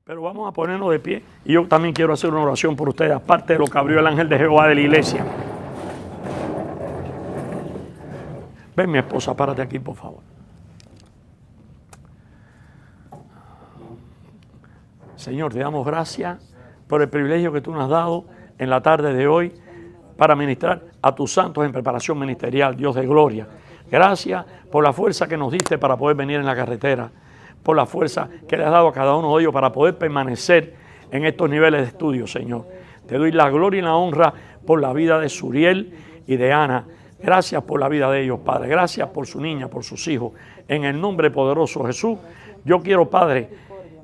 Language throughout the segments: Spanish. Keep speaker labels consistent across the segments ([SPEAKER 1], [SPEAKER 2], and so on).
[SPEAKER 1] Pero vamos a ponernos de pie y yo también quiero hacer una oración por ustedes, aparte de lo que abrió el ángel de Jehová de la iglesia. Ven, mi esposa, párate aquí, por favor. Señor, te damos gracias por el privilegio que tú nos has dado en la tarde de hoy para ministrar a tus santos en preparación ministerial, Dios de gloria. Gracias por la fuerza que nos diste para poder venir en la carretera, por la fuerza que le has dado a cada uno de ellos para poder permanecer en estos niveles de estudio, Señor. Te doy la gloria y la honra por la vida de Suriel y de Ana. Gracias por la vida de ellos, Padre. Gracias por su niña, por sus hijos. En el nombre poderoso de Jesús, yo quiero, Padre,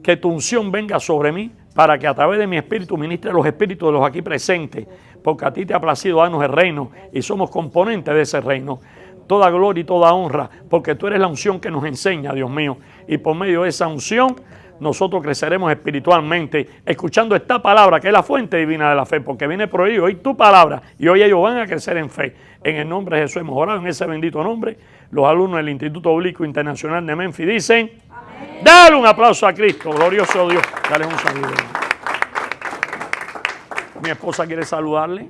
[SPEAKER 1] que tu unción venga sobre mí para que a través de mi espíritu ministre los espíritus de los aquí presentes, porque a ti te ha placido darnos el reino y somos componentes de ese reino. Toda gloria y toda honra, porque tú eres la unción que nos enseña, Dios mío, y por medio de esa unción nosotros creceremos espiritualmente, escuchando esta palabra que es la fuente divina de la fe, porque viene por ahí, hoy tu palabra, y hoy ellos van a crecer en fe. En el nombre de Jesús hemos orado, en ese bendito nombre. Los alumnos del Instituto Bíblico Internacional de Memphis dicen, amén. Dale un aplauso a Cristo, glorioso Dios. Dale un saludo. Mi esposa quiere saludarle.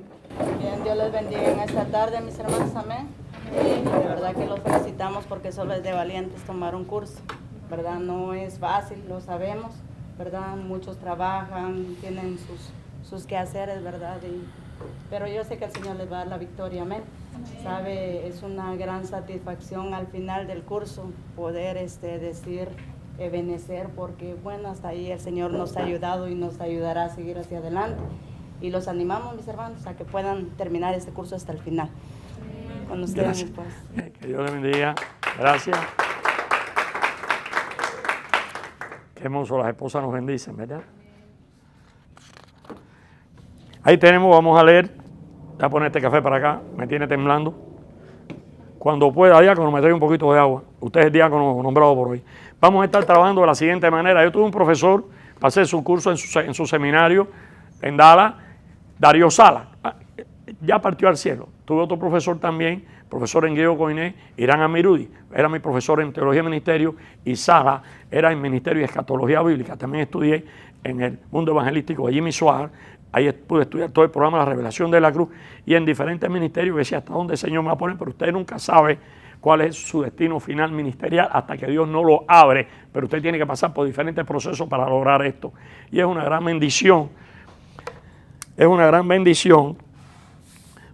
[SPEAKER 2] Bien, Dios les bendiga en esta tarde, mis hermanos, amén. De verdad que los felicitamos porque solo es de valientes tomar un curso, ¿verdad? No es fácil, lo sabemos, ¿verdad? Muchos trabajan, tienen sus quehaceres, ¿verdad? Pero yo sé que el Señor les va a dar la victoria, amén. Sabe, es una gran satisfacción al final del curso poder decir, benecer, porque bueno, hasta ahí el Señor nos ha ayudado y nos ayudará a seguir hacia adelante. Y los animamos, mis hermanos, a que puedan terminar este curso hasta el final. Con ustedes,
[SPEAKER 1] pues. Que Dios les bendiga. Gracias. Qué hermoso, las esposas nos bendicen, ¿verdad? Ahí tenemos, vamos a leer. Voy a poner este café para acá, me tiene temblando. Cuando pueda, diácono, me trae un poquito de agua. Usted es el diácono nombrado por hoy. Vamos a estar trabajando de la siguiente manera. Yo tuve un profesor, pasé su curso en su seminario en Dallas, Darío Sala. Ya partió al cielo. Tuve otro profesor también, profesor en griego Koiné, Irán Amirudi, era mi profesor en teología y ministerio, y Sala era en ministerio y escatología bíblica. También estudié en el mundo evangelístico de Jimmy Swaggart. Ahí pude estudiar todo el programa de la revelación de la cruz y en diferentes ministerios. Decía hasta dónde el Señor me va a poner, pero usted nunca sabe cuál es su destino final ministerial hasta que Dios no lo abre. Pero usted tiene que pasar por diferentes procesos para lograr esto. Y es una gran bendición. Es una gran bendición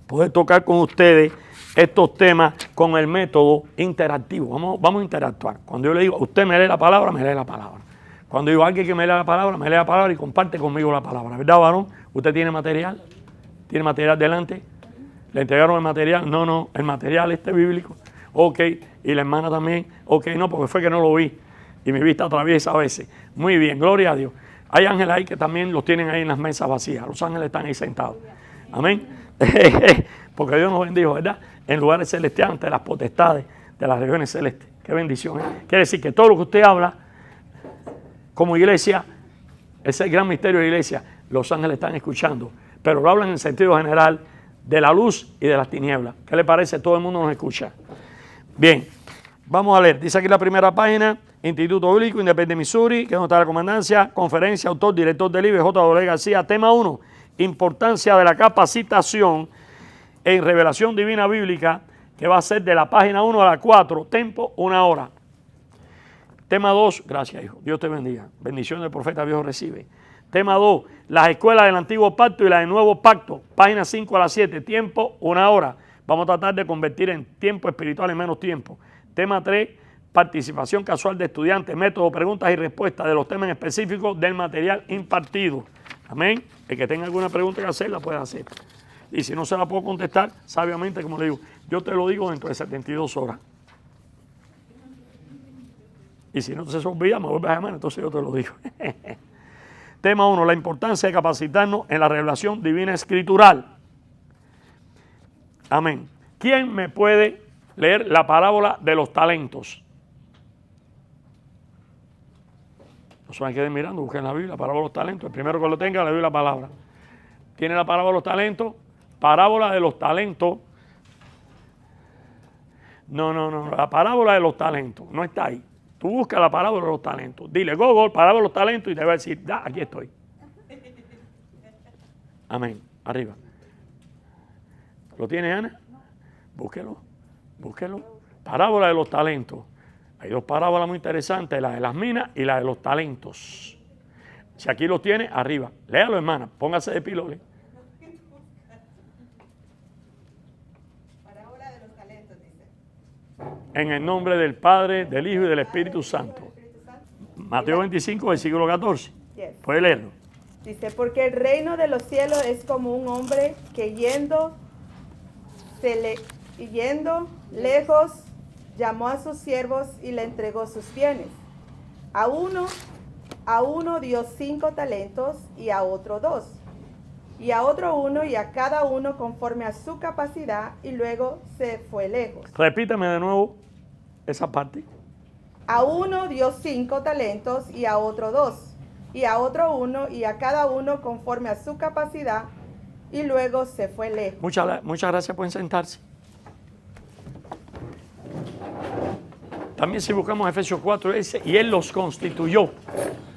[SPEAKER 1] poder tocar con ustedes estos temas con el método interactivo. Vamos a interactuar. Cuando yo le digo, usted me lee la palabra, me lee la palabra. Cuando digo a alguien que me lea la palabra, me lee la palabra y comparte conmigo la palabra. ¿Verdad, varón? ¿Usted tiene material? ¿Tiene material delante? ¿Le entregaron el material? No, el material bíblico. Ok, y la hermana también. Ok, no, porque fue que no lo vi y mi vista atraviesa a veces. Muy bien, gloria a Dios. Hay ángeles ahí que también los tienen ahí en las mesas vacías. Los ángeles están ahí sentados. Amén. Porque Dios nos bendijo, ¿verdad? En lugares celestiales, ante las potestades de las regiones celestes. Qué bendición, ¿eh? Quiere decir que todo lo que usted habla como iglesia, ese gran misterio de la iglesia, los ángeles están escuchando, pero lo hablan en sentido general de la luz y de las tinieblas. ¿Qué le parece? Todo el mundo nos escucha. Bien, vamos a leer. Dice aquí la primera página, Instituto Bíblico Independiente de Missouri, que es donde está la comandancia, conferencia, autor, director del IBE, J.W. García. Tema 1, importancia de la capacitación en revelación divina bíblica, que va a ser de la página 1 a la 4, tiempo 1 hora. Tema 2, gracias hijo, Dios te bendiga. Bendición del profeta Dios recibe. Tema 2, las escuelas del antiguo pacto y las del nuevo pacto, página 5 a la 7, tiempo 1 hora. Vamos a tratar de convertir en tiempo espiritual en menos tiempo. Tema 3, participación casual de estudiantes, método, preguntas y respuestas de los temas específicos del material impartido. Amén. El que tenga alguna pregunta que hacer, la puede hacer. Y si no se la puedo contestar, sabiamente, como le digo, yo te lo digo dentro de 72 horas. Y si no se olvida, me vuelves a llamar, entonces yo te lo digo. Tema 1, la importancia de capacitarnos en la revelación divina escritural. Amén. ¿Quién me puede leer la parábola de los talentos? No se me queden mirando, busquen la Biblia, la parábola de los talentos. El primero que lo tenga, le doy la palabra. ¿Tiene la parábola de los talentos? Parábola de los talentos. No, la parábola de los talentos no está ahí. Tú buscas la parábola de los talentos. Dile, Google, parábola de los talentos, y te va a decir, aquí estoy. Amén. Arriba. ¿Lo tiene, Ana? Búsquelo. Parábola de los talentos. Hay dos parábolas muy interesantes, la de las minas y la de los talentos. Si aquí lo tiene, arriba. Léalo, hermana. Póngase de pilole.
[SPEAKER 3] Parábola de los talentos, dice.
[SPEAKER 1] En el nombre del Padre, del Hijo y del Espíritu Santo. Mateo 25, versículo 14.
[SPEAKER 3] Yes.
[SPEAKER 1] Puede leerlo.
[SPEAKER 3] Dice, porque el reino de los cielos es como un hombre que yendo lejos, llamó a sus siervos y le entregó sus bienes. A uno dio 5 talentos y a otro 2. Y a otro 1 y a cada uno conforme a su capacidad, y luego se fue lejos.
[SPEAKER 1] Repítame de nuevo esa parte.
[SPEAKER 3] A uno dio 5 talentos y a otro 2. Y a otro 1 y a cada uno conforme a su capacidad, y luego se fue lejos.
[SPEAKER 1] Muchas gracias por sentarse. También si buscamos Efesios 4, dice, y Él los constituyó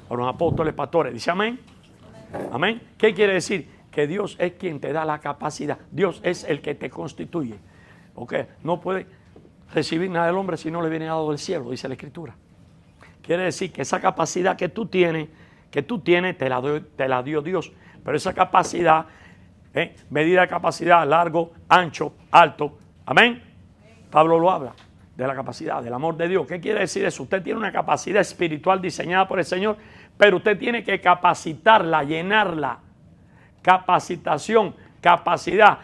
[SPEAKER 1] a los apóstoles, pastores. Dice amén. Amén. ¿Qué quiere decir? Que Dios es quien te da la capacidad. Dios es el que te constituye. ¿Ok? No puede recibir nada del hombre si no le viene dado del cielo, dice la Escritura. Quiere decir que esa capacidad que tú tienes, te la dio Dios. Pero esa capacidad, medida de capacidad, largo, ancho, alto. Amén. Pablo lo habla de la capacidad, del amor de Dios. ¿Qué quiere decir eso? Usted tiene una capacidad espiritual diseñada por el Señor, pero usted tiene que capacitarla, llenarla. Capacitación, capacidad.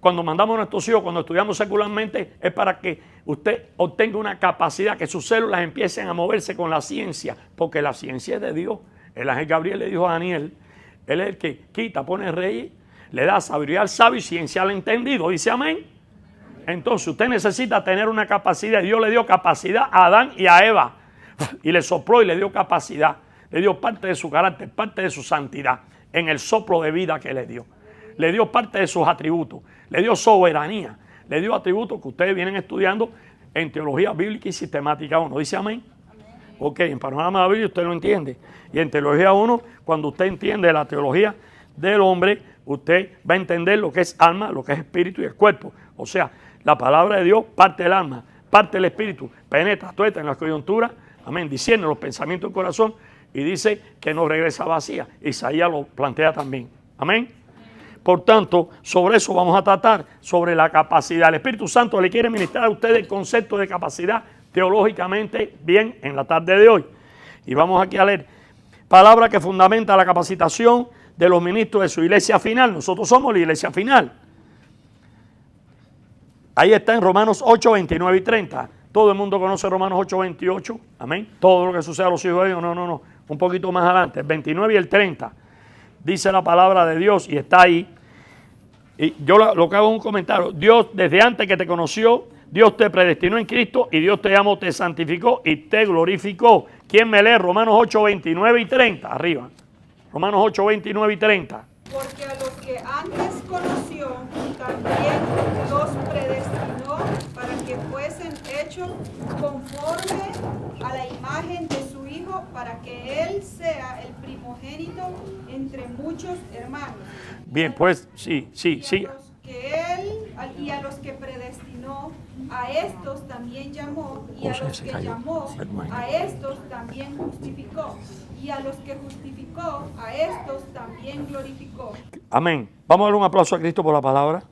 [SPEAKER 1] Cuando mandamos a nuestros hijos, cuando estudiamos secularmente, es para que usted obtenga una capacidad, que sus células empiecen a moverse con la ciencia, porque la ciencia es de Dios. El ángel Gabriel le dijo a Daniel, él es el que quita, pone reyes, le da sabiduría al sabio y ciencia al entendido. Dice amén. Entonces usted necesita tener una capacidad. Dios le dio capacidad a Adán y a Eva, y le sopló y le dio capacidad. Le dio parte de su carácter, parte de su santidad, en el soplo de vida que le dio. Le dio parte de sus atributos, le dio soberanía, le dio atributos que ustedes vienen estudiando en teología bíblica y sistemática 1. ¿Dice amén? Ok, en panorama de la Biblia usted lo entiende. Y en teología 1, cuando usted entiende la teología del hombre, usted va a entender lo que es alma, lo que es espíritu y el cuerpo. O sea, la palabra de Dios parte del alma, parte del espíritu, penetra, tueta en la coyuntura, amén, discierne los pensamientos del corazón y dice que no regresa vacía. Isaías lo plantea también. Amén. Por tanto, sobre eso vamos a tratar, sobre la capacidad. El Espíritu Santo le quiere ministrar a usted el concepto de capacidad teológicamente bien en la tarde de hoy. Y vamos aquí a leer palabra que fundamenta la capacitación de los ministros de su iglesia final. Nosotros somos la iglesia final. Ahí está en Romanos 8, 29 y 30. Todo el mundo conoce Romanos 8, 28. Amén. Todo lo que sucede a los hijos de Dios. No. Un poquito más adelante. El 29 y el 30. Dice la palabra de Dios y está ahí. Y yo lo que hago es un comentario. Dios, desde antes que te conoció, Dios te predestinó en Cristo y Dios te amó, te santificó y te glorificó. ¿Quién me lee? Romanos 8, 29 y 30. Arriba. Romanos 8, 29 y 30.
[SPEAKER 4] Porque a los que antes conoció, también los predestinó para que fuesen hechos conforme a la imagen de su Hijo, para que Él sea el primogénito entre muchos hermanos.
[SPEAKER 1] Bien, pues sí.
[SPEAKER 4] Y a los que predestinó, a estos también llamó, y a los que llamó, a estos también justificó, y a los que justificó, a estos también glorificó.
[SPEAKER 1] Amén. Vamos a darle un aplauso a Cristo por la palabra.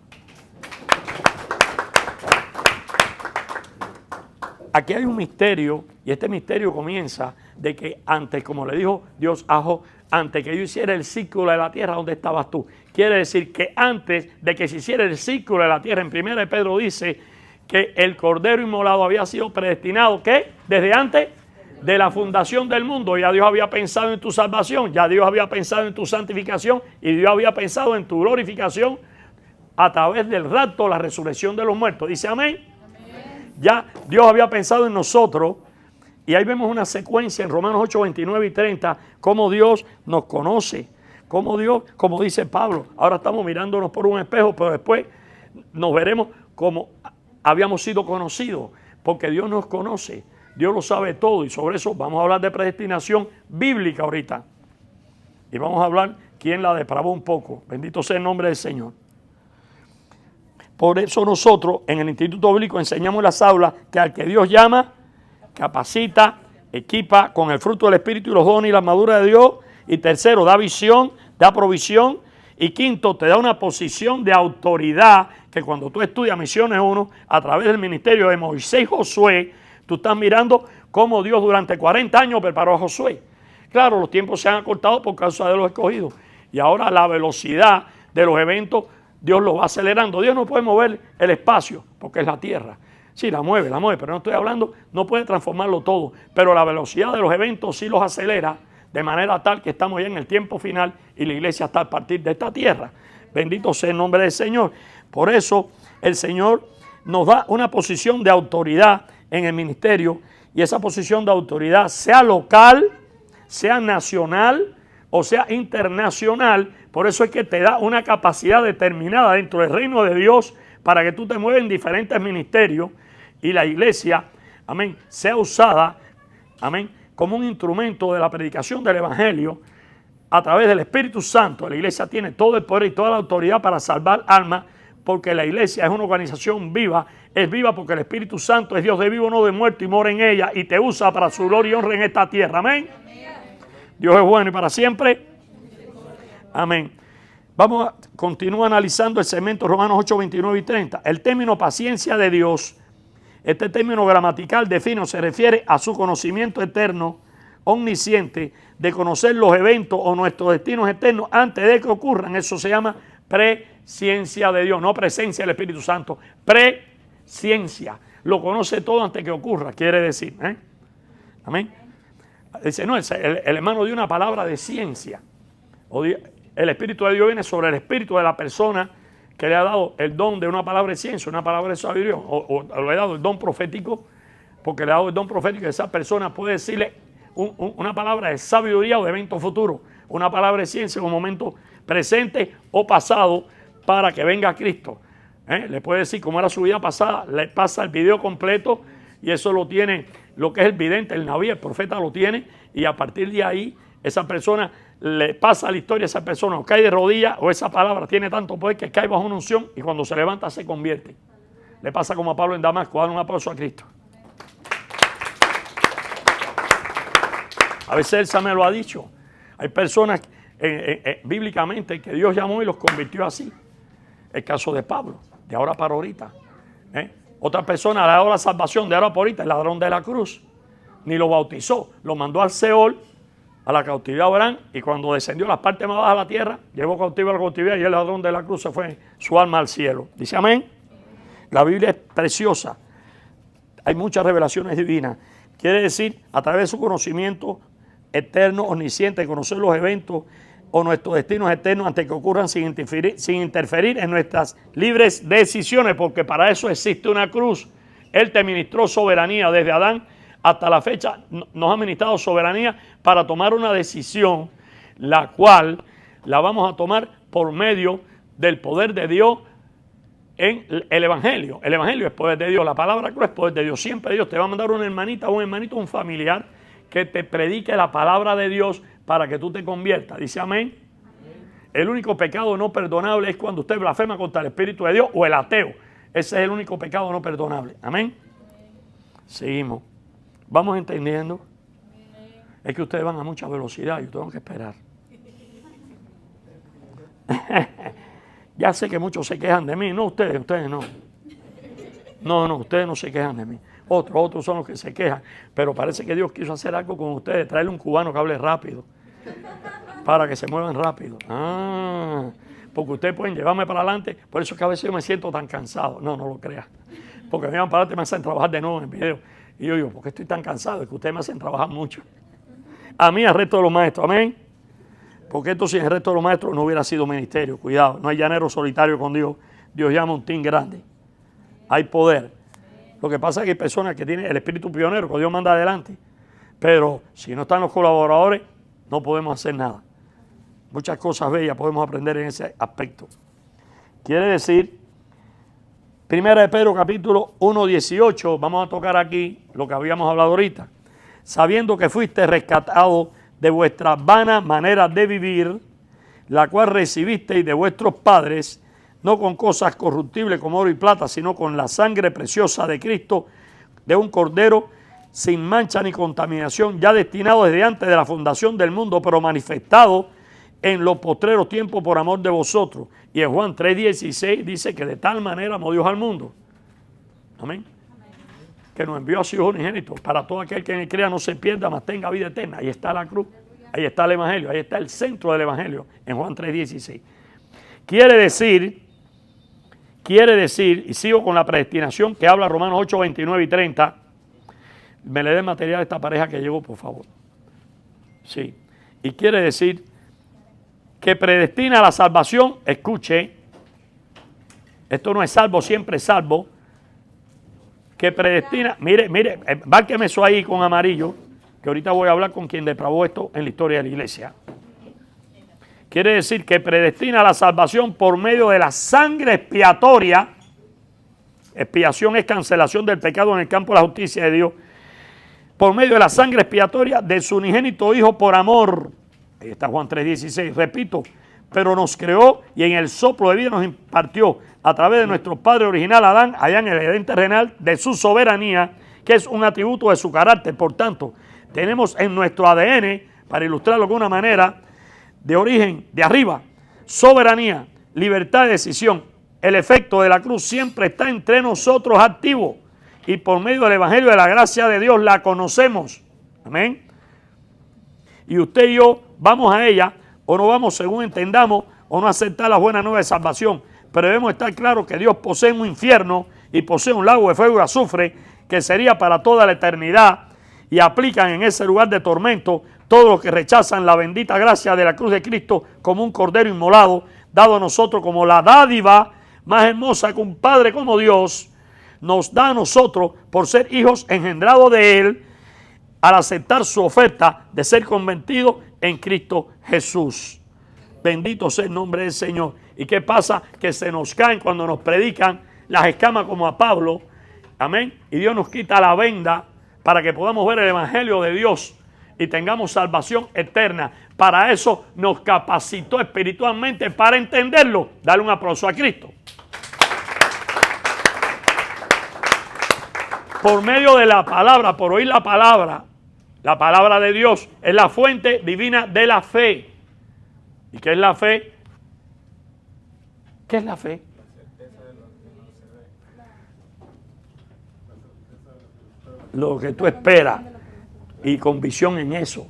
[SPEAKER 1] Aquí hay un misterio, y este misterio comienza de que antes, como le dijo Dios a Job, antes que yo hiciera el círculo de la tierra, ¿dónde estabas tú? Quiere decir que antes de que se hiciera el círculo de la tierra, en 1 de Pedro dice que el Cordero inmolado había sido predestinado, ¿qué? Desde antes de la fundación del mundo. Ya Dios había pensado en tu salvación, ya Dios había pensado en tu santificación y Dios había pensado en tu glorificación a través del rapto, la resurrección de los muertos. Dice amén. Ya Dios había pensado en nosotros. Y ahí vemos una secuencia en Romanos 8, 29 y 30, cómo Dios nos conoce, cómo Dios, como dice Pablo, ahora estamos mirándonos por un espejo, pero después nos veremos como habíamos sido conocidos, porque Dios nos conoce. Dios lo sabe todo y sobre eso vamos a hablar de predestinación bíblica ahorita. Y vamos a hablar quién la depravó un poco. Bendito sea el nombre del Señor. Por eso nosotros en el Instituto Bíblico enseñamos en las aulas que al que Dios llama, capacita, equipa con el fruto del Espíritu y los dones y la armadura de Dios. Y tercero, da visión, da provisión. Y quinto, te da una posición de autoridad que cuando tú estudias Misiones 1, a través del ministerio de Moisés y Josué, tú estás mirando cómo Dios durante 40 años preparó a Josué. Claro, los tiempos se han acortado por causa de los escogidos. Y ahora la velocidad de los eventos, Dios lo va acelerando. Dios no puede mover el espacio porque es la tierra. Sí, la mueve, pero no estoy hablando, no puede transformarlo todo. Pero la velocidad de los eventos sí los acelera de manera tal que estamos ya en el tiempo final y la iglesia está a partir de esta tierra. Bendito sea el nombre del Señor. Por eso el Señor nos da una posición de autoridad en el ministerio y esa posición de autoridad, sea local, sea nacional o sea internacional, por eso es que te da una capacidad determinada dentro del reino de Dios para que tú te muevas en diferentes ministerios y la iglesia, amén, sea usada, amén, como un instrumento de la predicación del Evangelio a través del Espíritu Santo. La iglesia tiene todo el poder y toda la autoridad para salvar almas, porque la iglesia es una organización viva. Es viva porque el Espíritu Santo es Dios de vivo, no de muerto, y mora en ella y te usa para su gloria y honra en esta tierra. Amén. Dios es bueno y para siempre. Amén. Vamos a continuar analizando el segmento Romanos 8, 29 y 30. El término paciencia de Dios, este término gramatical define o se refiere a su conocimiento eterno, omnisciente, de conocer los eventos o nuestros destinos eternos antes de que ocurran. Eso se llama presciencia de Dios, no presencia del Espíritu Santo. Presciencia. Lo conoce todo antes que ocurra, quiere decir. Amén. Dice, no, el hermano dio una palabra de ciencia. El Espíritu de Dios viene sobre el espíritu de la persona que le ha dado el don de una palabra de ciencia, una palabra de sabiduría, o le ha dado el don profético, porque le ha dado el don profético, esa persona puede decirle una palabra de sabiduría o de evento futuro, una palabra de ciencia en un momento presente o pasado para que venga Cristo. Le puede decir cómo era su vida pasada, le pasa el video completo y eso lo tiene lo que es el vidente, el naví, el profeta lo tiene y a partir de ahí esa persona le pasa la historia a esa persona o cae de rodillas o esa palabra tiene tanto poder que cae bajo una unción y cuando se levanta se convierte. Le pasa como a Pablo en Damasco, dan un aplauso a Cristo. A veces Elsa me lo ha dicho. Hay personas bíblicamente que Dios llamó y los convirtió así. El caso de Pablo, de ahora para ahorita. Otra persona le ha dado la salvación de ahora para ahorita, el ladrón de la cruz. Ni lo bautizó, lo mandó al Seol, a la cautividad de Abraham, y cuando descendió a las partes más bajas de la tierra, llevó cautivo a la cautividad y el ladrón de la cruz se fue su alma al cielo. Dice amén. La Biblia es preciosa. Hay muchas revelaciones divinas. Quiere decir, a través de su conocimiento eterno, omnisciente, conocer los eventos o nuestros destinos eternos antes que ocurran sin interferir en nuestras libres decisiones, porque para eso existe una cruz. Él te ministró soberanía desde Adán hasta la fecha, nos ha ministrado soberanía para tomar una decisión, la cual la vamos a tomar por medio del poder de Dios en el Evangelio. El Evangelio es poder de Dios, la palabra cruz es poder de Dios. Siempre Dios te va a mandar una hermanita, un hermanito, un familiar que te predique la palabra de Dios para que tú te conviertas. Dice amén. El único pecado no perdonable es cuando usted blasfema contra el Espíritu de Dios o el ateo. Ese es el único pecado no perdonable. Amén. Seguimos. ¿Vamos entendiendo? Es que ustedes van a mucha velocidad y yo tengo que esperar. Ya sé que muchos se quejan de mí. No, ustedes no. No, ustedes no se quejan de mí. Otros son los que se quejan. Pero parece que Dios quiso hacer algo con ustedes, traerle un cubano que hable rápido, para que se muevan rápido. Porque ustedes pueden llevarme para adelante. Por eso es que a veces yo me siento tan cansado. No lo creas. Porque me llevan para adelante y me hacen trabajar de nuevo en el video. Y yo digo, ¿por qué estoy tan cansado? Es que ustedes me hacen trabajar mucho. A mí, al resto de los maestros. Amén. Porque esto sin el resto de los maestros no hubiera sido ministerio. Cuidado, no hay llanero solitario con Dios. Dios llama a un team grande. Hay poder. Lo que pasa es que hay personas que tienen el espíritu pionero que Dios manda adelante. Pero si no están los colaboradores, no podemos hacer nada. Muchas cosas bellas podemos aprender en ese aspecto. Quiere decir, Primera de Pedro capítulo 1:18, vamos a tocar aquí lo que habíamos hablado ahorita. Sabiendo que fuiste rescatado de vuestras vanas maneras de vivir, la cual recibisteis de vuestros padres, no con cosas corruptibles como oro y plata, sino con la sangre preciosa de Cristo, de un cordero sin mancha ni contaminación, ya destinado desde antes de la fundación del mundo, pero manifestado en los postreros tiempos por amor de vosotros. Y en Juan 3:16 dice que de tal manera amó Dios al mundo. Amén. Que nos envió a su Hijo unigénito, para todo aquel que en él crea no se pierda, mas tenga vida eterna. Ahí está la cruz, ahí está el Evangelio, ahí está el centro del Evangelio, en Juan 3:16. Quiere decir, y sigo con la predestinación que habla Romanos 8:29 y 30. Me le dé material a esta pareja que llegó, por favor. Sí. Y quiere decir que predestina la salvación. Escuche, esto no es salvo, siempre es salvo. Que predestina, mire, márqueme eso ahí con amarillo, que ahorita voy a hablar con quien depravó esto en la historia de la iglesia. Quiere decir que predestina la salvación por medio de la sangre expiatoria. Expiación es cancelación del pecado en el campo de la justicia de Dios. Por medio de la sangre expiatoria de su unigénito Hijo por amor. Ahí está Juan 3:16. Repito, pero nos creó y en el soplo de vida nos impartió a través de nuestro padre original Adán, allá en el Edén terrenal, de su soberanía, que es un atributo de su carácter. Por tanto, tenemos en nuestro ADN, para ilustrarlo de alguna manera, de origen, de arriba, soberanía, libertad de decisión. El efecto de la cruz siempre está entre nosotros activo y por medio del Evangelio de la gracia de Dios la conocemos. Amén. Y usted y yo vamos a ella o no vamos según entendamos o no aceptar la buena nueva de salvación. Pero debemos estar claros que Dios posee un infierno y posee un lago de fuego y azufre que sería para toda la eternidad, y aplican en ese lugar de tormento todos los que rechazan la bendita gracia de la cruz de Cristo como un cordero inmolado, dado a nosotros como la dádiva más hermosa que un Padre como Dios nos da a nosotros por ser hijos engendrados de Él, al aceptar su oferta de ser convertidos en Cristo Jesús. Bendito sea el nombre del Señor. ¿Y qué pasa? Que se nos caen cuando nos predican las escamas como a Pablo. Amén. Y Dios nos quita la venda para que podamos ver el Evangelio de Dios y tengamos salvación eterna. Para eso nos capacitó espiritualmente para entenderlo. Dale un aplauso a Cristo. Por medio de la palabra, por oír la palabra de Dios es la fuente divina de la fe. ¿Y qué es la fe? ¿Qué es la fe? Lo que tú esperas y convicción en eso,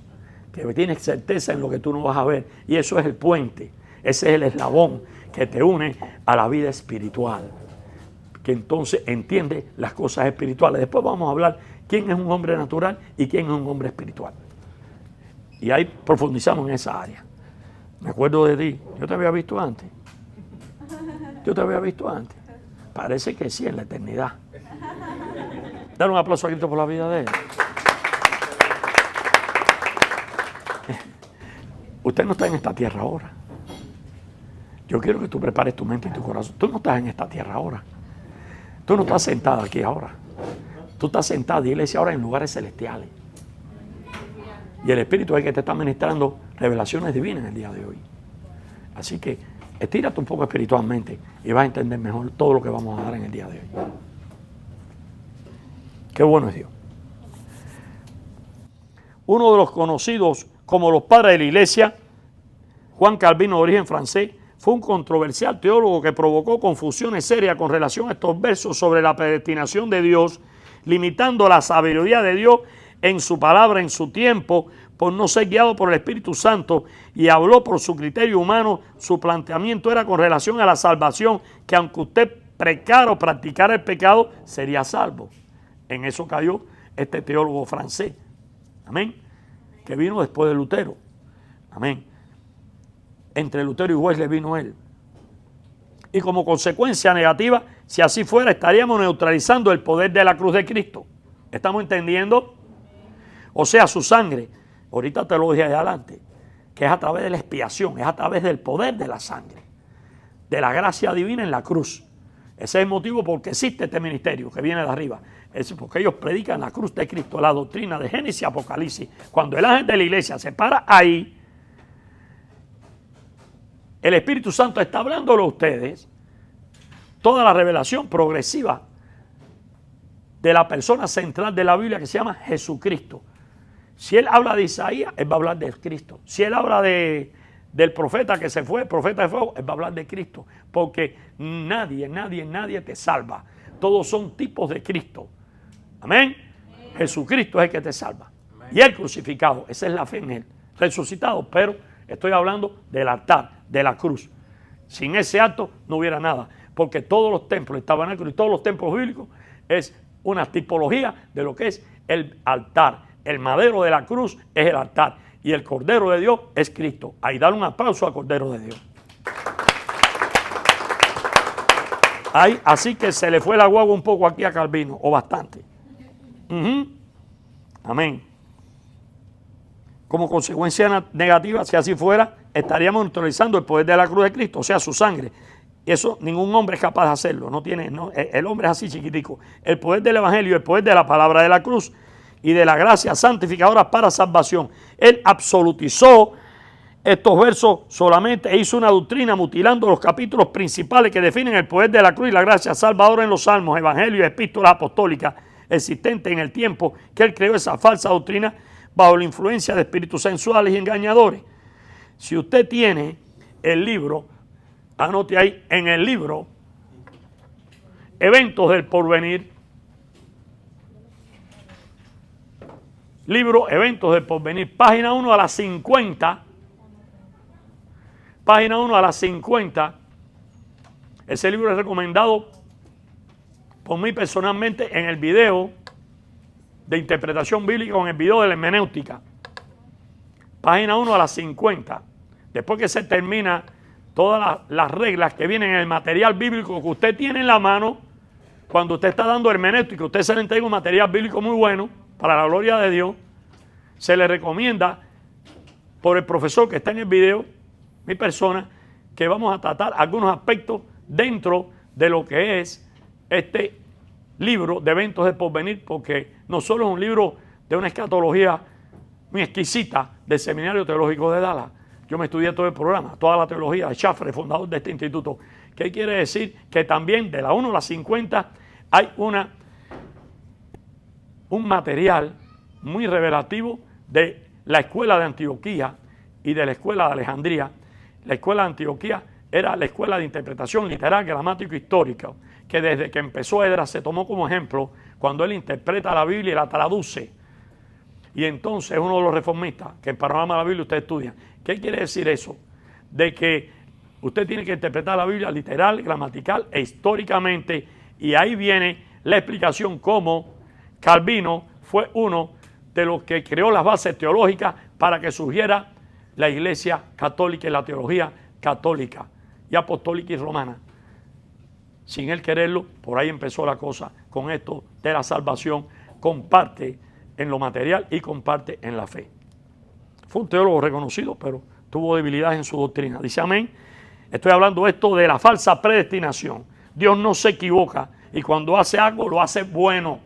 [SPEAKER 1] que tienes certeza en lo que tú no vas a ver, y eso es el puente, ese es el eslabón que te une a la vida espiritual, que entonces entiende las cosas espirituales. Después vamos a hablar quién es un hombre natural y quién es un hombre espiritual, y ahí profundizamos en esa área. Me acuerdo de ti, yo te había visto antes, parece que sí, en la eternidad. Dar un aplauso a Cristo por la vida de él. Usted no está en esta tierra ahora. Yo quiero que tú prepares tu mente y tu corazón. Tú no estás en esta tierra ahora. Tú no estás sentado aquí ahora. Tú estás sentado, iglesia, ahora en lugares celestiales. Y el Espíritu es el que te está ministrando revelaciones divinas en el día de hoy. Así que estírate un poco espiritualmente y vas a entender mejor todo lo que vamos a dar en el día de hoy. Qué bueno es Dios. Uno de los conocidos como los padres de la iglesia, Juan Calvino, de origen francés, fue un controversial teólogo que provocó confusiones serias con relación a estos versos sobre la predestinación de Dios, limitando la sabiduría de Dios en su palabra, en su tiempo, por no ser guiado por el Espíritu Santo, y habló por su criterio humano. Su planteamiento era con relación a la salvación, que aunque usted pecara o practicara el pecado, sería salvo. En eso cayó este teólogo francés, amén, que vino después de Lutero, amén. Entre Lutero y Wesley vino él. Y como consecuencia negativa, si así fuera, estaríamos neutralizando el poder de la cruz de Cristo. ¿Estamos entendiendo? O sea, su sangre, ahorita te lo dije adelante, que es a través de la expiación, es a través del poder de la sangre, de la gracia divina en la cruz. Ese es el motivo por qué existe este ministerio que viene de arriba. Es porque ellos predican la cruz de Cristo, la doctrina de Génesis y Apocalipsis. Cuando el ángel de la iglesia se para ahí, el Espíritu Santo está hablándolo a ustedes, toda la revelación progresiva de la persona central de la Biblia que se llama Jesucristo. Si él habla de Isaías, él va a hablar de Cristo. Si él habla del profeta que se fue, el profeta de fuego, él va a hablar de Cristo. Porque nadie te salva. Todos son tipos de Cristo. Amén. Jesucristo es el que te salva. Amén. Y el crucificado, esa es la fe en él. Resucitado, pero estoy hablando del altar, de la cruz. Sin ese acto no hubiera nada. Porque todos los templos, el tabernáculo y todos los templos bíblicos es una tipología de lo que es el altar. El madero de la cruz es el altar. Y el Cordero de Dios es Cristo. Ahí dale un aplauso al Cordero de Dios. Ahí, así que se le fue la guagua un poco aquí a Calvino, o bastante. Amén. Como consecuencia negativa, si así fuera, estaríamos neutralizando el poder de la cruz de Cristo, o sea, su sangre. Y eso ningún hombre es capaz de hacerlo. El hombre es así chiquitico. El poder del evangelio, el poder de la palabra de la cruz y de la gracia santificadora para salvación. Él absolutizó estos versos solamente e hizo una doctrina mutilando los capítulos principales que definen el poder de la cruz y la gracia salvadora en los salmos, evangelios y epístolas apostólicas existentes en el tiempo que él creó esa falsa doctrina bajo la influencia de espíritus sensuales y engañadores. Si usted tiene el libro, anote ahí, en el libro Eventos del Porvenir, libro Eventos del Porvenir, página 1 a las 50, página 1 a las 50, ese libro es recomendado por mí personalmente en el video de interpretación bíblica o en el video de la hermenéutica. Página 1 a las 50. Después que se termina todas las reglas que vienen en el material bíblico que usted tiene en la mano, cuando usted está dando hermenéutica, usted se le entrega un material bíblico muy bueno, para la gloria de Dios, se le recomienda por el profesor que está en el video, mi persona, que vamos a tratar algunos aspectos dentro de lo que es este libro de Eventos del Porvenir, porque no solo es un libro de una escatología muy exquisita del Seminario Teológico de Dallas. Yo me estudié todo el programa, toda la teología de Schaffer, fundador de este instituto. ¿Qué quiere decir? Que también de la 1 a la 50 hay un material muy revelativo de la escuela de Antioquía y de la escuela de Alejandría. La escuela de Antioquía era la escuela de interpretación literal, gramático, histórica, que desde que empezó Esdras se tomó como ejemplo cuando él interpreta la Biblia y la traduce. Y entonces uno de los reformistas, que en Panorama de la Biblia usted estudia. ¿Qué quiere decir eso? De que usted tiene que interpretar la Biblia literal, gramatical e históricamente. Y ahí viene la explicación cómo Calvino fue uno de los que creó las bases teológicas para que surgiera la Iglesia católica y la teología católica y apostólica y romana. Sin él quererlo, por ahí empezó la cosa con esto de la salvación. Comparte en lo material y comparte en la fe. Fue un teólogo reconocido, pero tuvo debilidades en su doctrina. Dice amén. Estoy hablando esto de la falsa predestinación. Dios no se equivoca y cuando hace algo lo hace bueno.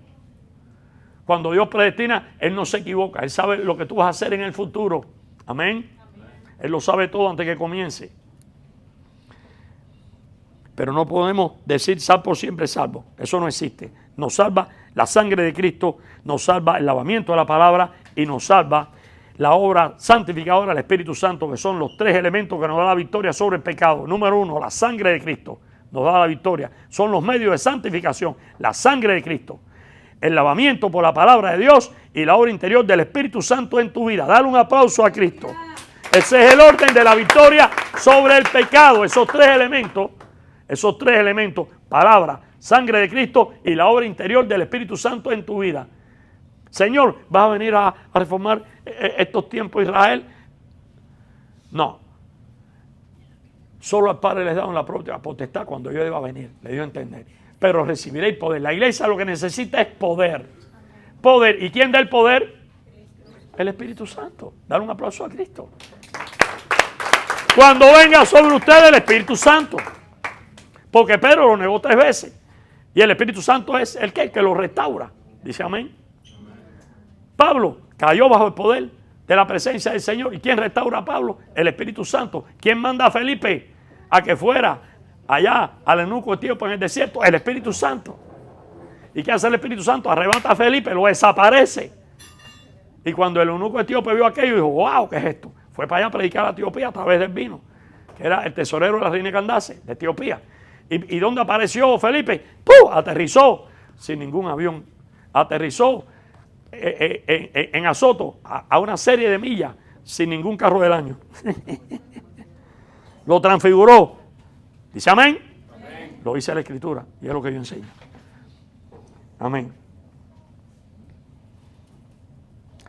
[SPEAKER 1] Cuando Dios predestina, Él no se equivoca. Él sabe lo que tú vas a hacer en el futuro. Amén. Él lo sabe todo antes que comience. Pero no podemos decir sal por siempre salvo. Eso no existe. Nos salva la sangre de Cristo, nos salva el lavamiento de la palabra y nos salva la obra santificadora del Espíritu Santo, que son los tres elementos que nos da la victoria sobre el pecado. Número uno, la sangre de Cristo nos da la victoria. Son los medios de santificación, la sangre de Cristo, el lavamiento por la palabra de Dios y la obra interior del Espíritu Santo en tu vida. Dale un aplauso a Cristo. Ese es el orden de la victoria sobre el pecado. Esos tres elementos, palabra, sangre de Cristo y la obra interior del Espíritu Santo en tu vida. Señor, ¿vas a venir a reformar estos tiempos Israel? No. Solo al Padre les daban la propia potestad cuando yo iba a venir. Le dio a entender. Pero recibiréis poder. La iglesia lo que necesita es poder. Poder. ¿Y quién da el poder? El Espíritu Santo. Dar un aplauso a Cristo. Cuando venga sobre ustedes el Espíritu Santo. Porque Pedro lo negó 3 veces. Y el Espíritu Santo es el que lo restaura. Dice amén. Pablo cayó bajo el poder de la presencia del Señor. ¿Y quién restaura a Pablo? El Espíritu Santo. ¿Quién manda a Felipe a que fuera allá al eunuco etíope en el desierto? El Espíritu Santo. ¿Y qué hace el Espíritu Santo? Arrebata a Felipe, lo desaparece. Y cuando el eunuco etíope vio aquello, dijo, wow, ¿qué es esto? Fue para allá a predicar a Etiopía a través del vino, que era el tesorero de la reina de Candace, de Etiopía. ¿Y dónde apareció Felipe? ¡Pum! Aterrizó sin ningún avión. Aterrizó en Azoto a una serie de millas sin ningún carro del año. Lo transfiguró. ¿Dice amén? Amén? Lo dice la Escritura y es lo que yo enseño. Amén.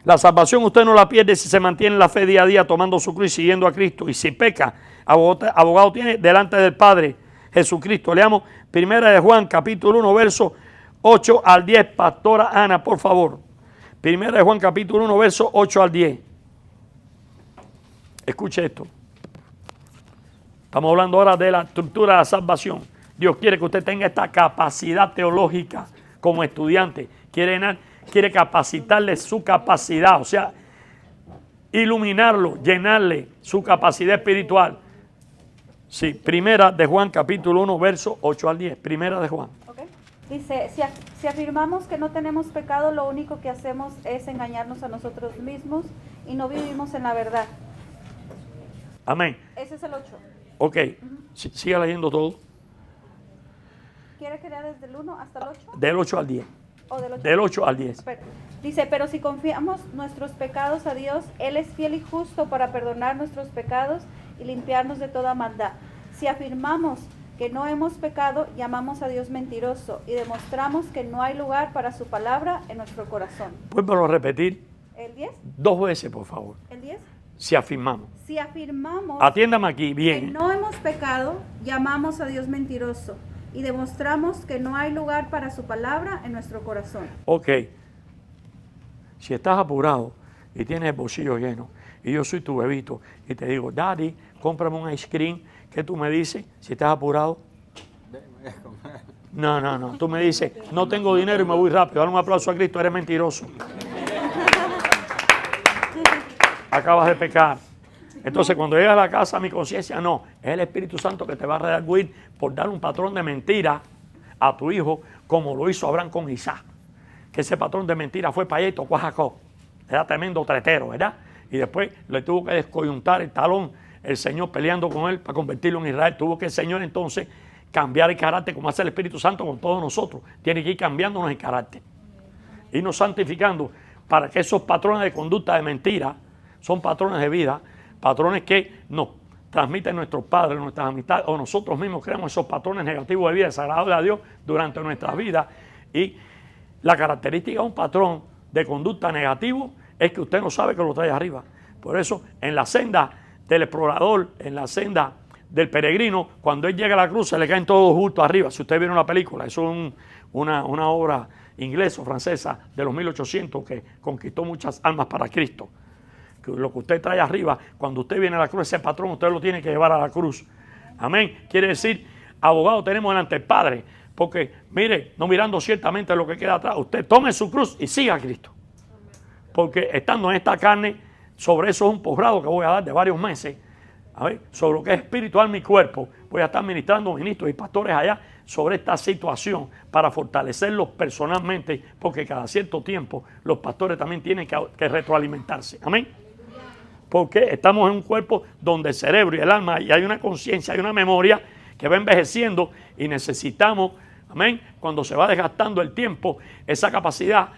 [SPEAKER 1] La salvación usted no la pierde si se mantiene en la fe día a día tomando su cruz y siguiendo a Cristo. Y si peca, abogado tiene delante del Padre Jesucristo. Leamos 1 de Juan capítulo 1 versos 8 al 10. Pastora Ana, por favor. 1 de Juan capítulo 1 versos 8 al 10. Escuche esto. Estamos hablando ahora de la estructura de la salvación. Dios quiere que usted tenga esta capacidad teológica como estudiante. Quiere capacitarle su capacidad, o sea, iluminarlo, llenarle su capacidad espiritual. Sí, 1 de Juan capítulo 1 versos 8 al 10. 1 de Juan.
[SPEAKER 5] Okay. Dice, si afirmamos que no tenemos pecado, lo único que hacemos es engañarnos a nosotros mismos y no vivimos en la verdad.
[SPEAKER 1] Amén.
[SPEAKER 5] Ese es el 8.
[SPEAKER 1] Ok, siga leyendo todo.
[SPEAKER 5] ¿Quiere que lea desde el 1 hasta el 8?
[SPEAKER 1] Del 8 al 10.
[SPEAKER 5] ¿O del 8?
[SPEAKER 1] Del 8 al 10.
[SPEAKER 5] Dice, pero si confiamos nuestros pecados a Dios, Él es fiel y justo para perdonar nuestros pecados y limpiarnos de toda maldad. Si afirmamos que no hemos pecado, llamamos a Dios mentiroso y demostramos que no hay lugar para su palabra en nuestro corazón.
[SPEAKER 1] Vuélvelo a repetir.
[SPEAKER 5] ¿El 10?
[SPEAKER 1] 2 veces, por favor.
[SPEAKER 5] ¿El 10?
[SPEAKER 1] Si afirmamos.
[SPEAKER 5] Si afirmamos
[SPEAKER 1] Atiéndame aquí,
[SPEAKER 5] que
[SPEAKER 1] bien.
[SPEAKER 5] no hemos pecado, llamamos a Dios mentiroso y demostramos que no hay lugar para su palabra en nuestro corazón.
[SPEAKER 1] Ok. Si estás apurado y tienes el bolsillo lleno y yo soy tu bebito y te digo, Daddy, cómprame un ice cream, ¿qué tú me dices? Si estás apurado. No. Tú me dices, no tengo dinero y me voy rápido. Dale un aplauso a Cristo, eres mentiroso. Acabas de pecar. Entonces, cuando llegas a la casa, mi conciencia, no, es el Espíritu Santo que te va a redarguir por dar un patrón de mentira a tu hijo, como lo hizo Abraham con Isaac. Que ese patrón de mentira fue para allá y tocó a Jacob. Era tremendo tretero, ¿verdad? Y después le tuvo que descoyuntar el talón el Señor peleando con él para convertirlo en Israel. Tuvo que el Señor entonces cambiar el carácter, como hace el Espíritu Santo con todos nosotros. Tiene que ir cambiándonos el carácter. Irnos santificando para que esos patrones de conducta de mentira son patrones de vida, patrones que nos transmiten nuestros padres, nuestras amistades, o nosotros mismos creamos esos patrones negativos de vida desagradables a Dios durante nuestra vida. Y la característica de un patrón de conducta negativo es que usted no sabe que lo trae arriba. Por eso, en la senda del explorador, en la senda del peregrino, cuando él llega a la cruz, se le caen todos justo arriba. Si usted vieron la película, eso es una obra inglesa o francesa de los 1800 que conquistó muchas almas para Cristo. Lo que usted trae arriba, cuando usted viene a la cruz, ese patrón usted lo tiene que llevar a la cruz. Amén. Quiere decir, abogado tenemos delante del Padre, porque mire, no mirando ciertamente lo que queda atrás, usted tome su cruz y siga a Cristo. Porque estando en esta carne, sobre eso es un posgrado que voy a dar de varios meses, a ver, sobre lo que es espiritual mi cuerpo. Voy a estar ministrando ministros y pastores allá sobre esta situación para fortalecerlos personalmente, porque cada cierto tiempo los pastores también tienen que retroalimentarse. Amén. Porque estamos en un cuerpo donde el cerebro y el alma, y hay una conciencia, hay una memoria que va envejeciendo y necesitamos, amén, cuando se va desgastando el tiempo, esa capacidad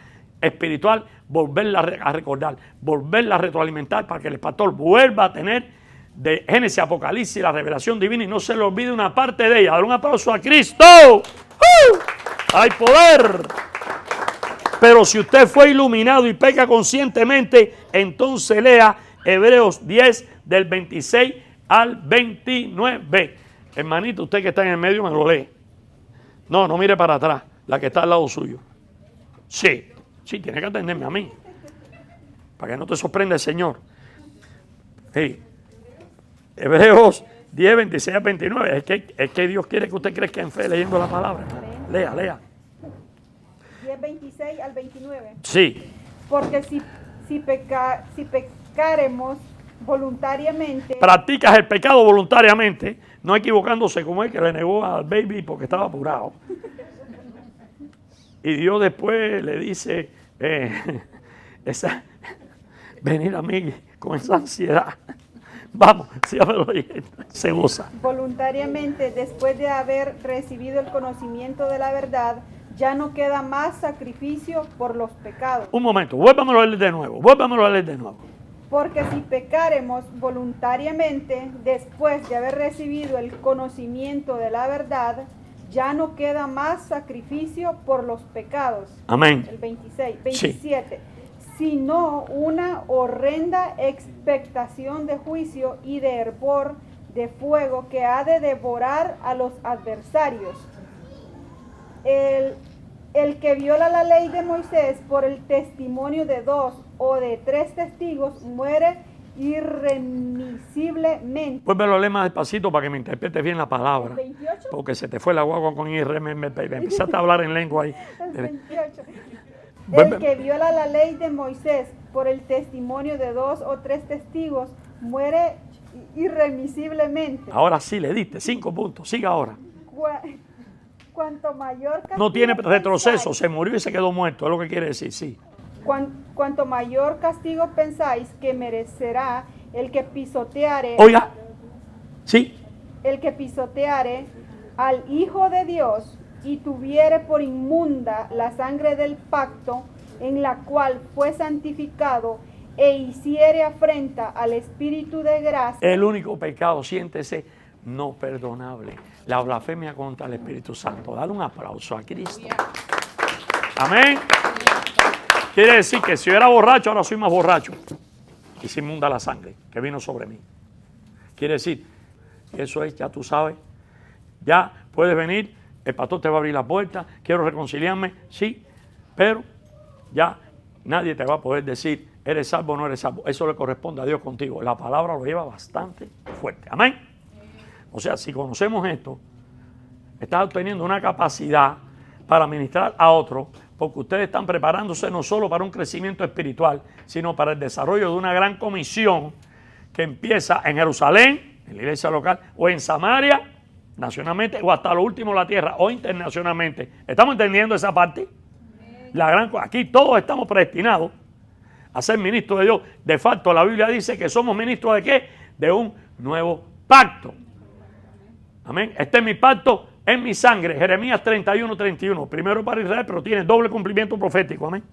[SPEAKER 1] espiritual, volverla a recordar, volverla a retroalimentar para que el pastor vuelva a tener de Génesis, Apocalipsis, la revelación divina y no se le olvide una parte de ella. Dar un aplauso a Cristo. ¡Hay poder! Pero si usted fue iluminado y peca conscientemente, entonces lea Hebreos 10 del 26 al 29. Hermanito, usted que está en el medio me lo lee. No mire para atrás, la que está al lado suyo. Sí, tiene que atenderme a mí. Para que no te sorprenda el Señor. Sí. Hebreos 10, 26 al 29. Es que Dios quiere que usted crezca en fe leyendo la palabra. Lea, lea.
[SPEAKER 5] 10, 26 al 29.
[SPEAKER 1] Sí.
[SPEAKER 5] Porque si pecaremos voluntariamente,
[SPEAKER 1] Practicas el pecado voluntariamente, no equivocándose como el que le negó al baby porque estaba apurado. Y Dios después le dice, venir a mí con esa ansiedad. Vamos, sígamelo leyendo, se goza.
[SPEAKER 5] voluntariamente, después de haber recibido el conocimiento de la verdad, ya no queda más sacrificio por los pecados.
[SPEAKER 1] Un momento, vuélvamelo a leer de nuevo,
[SPEAKER 5] Porque si pecaremos voluntariamente, después de haber recibido el conocimiento de la verdad, ya no queda más sacrificio por los pecados.
[SPEAKER 1] Amén.
[SPEAKER 5] El 26, 27. Sino una horrenda expectación de juicio y de hervor de fuego que ha de devorar a los adversarios. El que viola la ley de Moisés por el testimonio de 2 o de 3 testigos muere irremisiblemente.
[SPEAKER 1] Vuélvelo a leer más despacito para que me interpretes bien la palabra.
[SPEAKER 5] 28.
[SPEAKER 1] Porque se te fue la guagua con irremisiblemente. Empezaste a hablar en lengua ahí.
[SPEAKER 5] El 28.
[SPEAKER 1] Vuelve-
[SPEAKER 5] El que viola la ley de Moisés por el testimonio de 2 o 3 testigos muere irremisiblemente.
[SPEAKER 1] Ahora sí le diste 5 puntos. Siga ahora.
[SPEAKER 5] Cuanto mayor castigo
[SPEAKER 1] No tiene retroceso.
[SPEAKER 5] pensáis-
[SPEAKER 1] Se murió y se quedó muerto. Es lo que quiere decir, sí.
[SPEAKER 5] Cuanto mayor castigo pensáis que merecerá el que pisoteare,
[SPEAKER 1] Oiga. Sí.
[SPEAKER 5] al Hijo de Dios y tuviere por inmunda la sangre del pacto en la cual fue santificado e hiciere afrenta al Espíritu de gracia.
[SPEAKER 1] El único pecado, siéntese, no perdonable. La blasfemia contra el Espíritu Santo. Dale un aplauso a Cristo. Amén. Quiere decir que si yo era borracho, ahora soy más borracho. Y se inmunda la sangre que vino sobre mí. Quiere decir, eso es, ya tú sabes, ya puedes venir, el pastor te va a abrir la puerta, quiero reconciliarme, sí, pero ya nadie te va a poder decir, eres salvo o no eres salvo. Eso le corresponde a Dios contigo. La palabra lo lleva bastante fuerte. Amén. O sea, si conocemos esto, estás obteniendo una capacidad para ministrar a otros, porque ustedes están preparándose no solo para un crecimiento espiritual, sino para el desarrollo de una gran comisión que empieza en Jerusalén, en la iglesia local, o en Samaria, nacionalmente, o hasta lo último de la tierra, o internacionalmente. ¿Estamos entendiendo esa parte? Aquí todos estamos predestinados a ser ministros de Dios. De facto, la Biblia dice que somos ministros ¿de qué? De un nuevo pacto. Amén. Este es mi pacto en mi sangre. Jeremías 31, 31. Primero para Israel, pero tiene doble cumplimiento profético. Amén.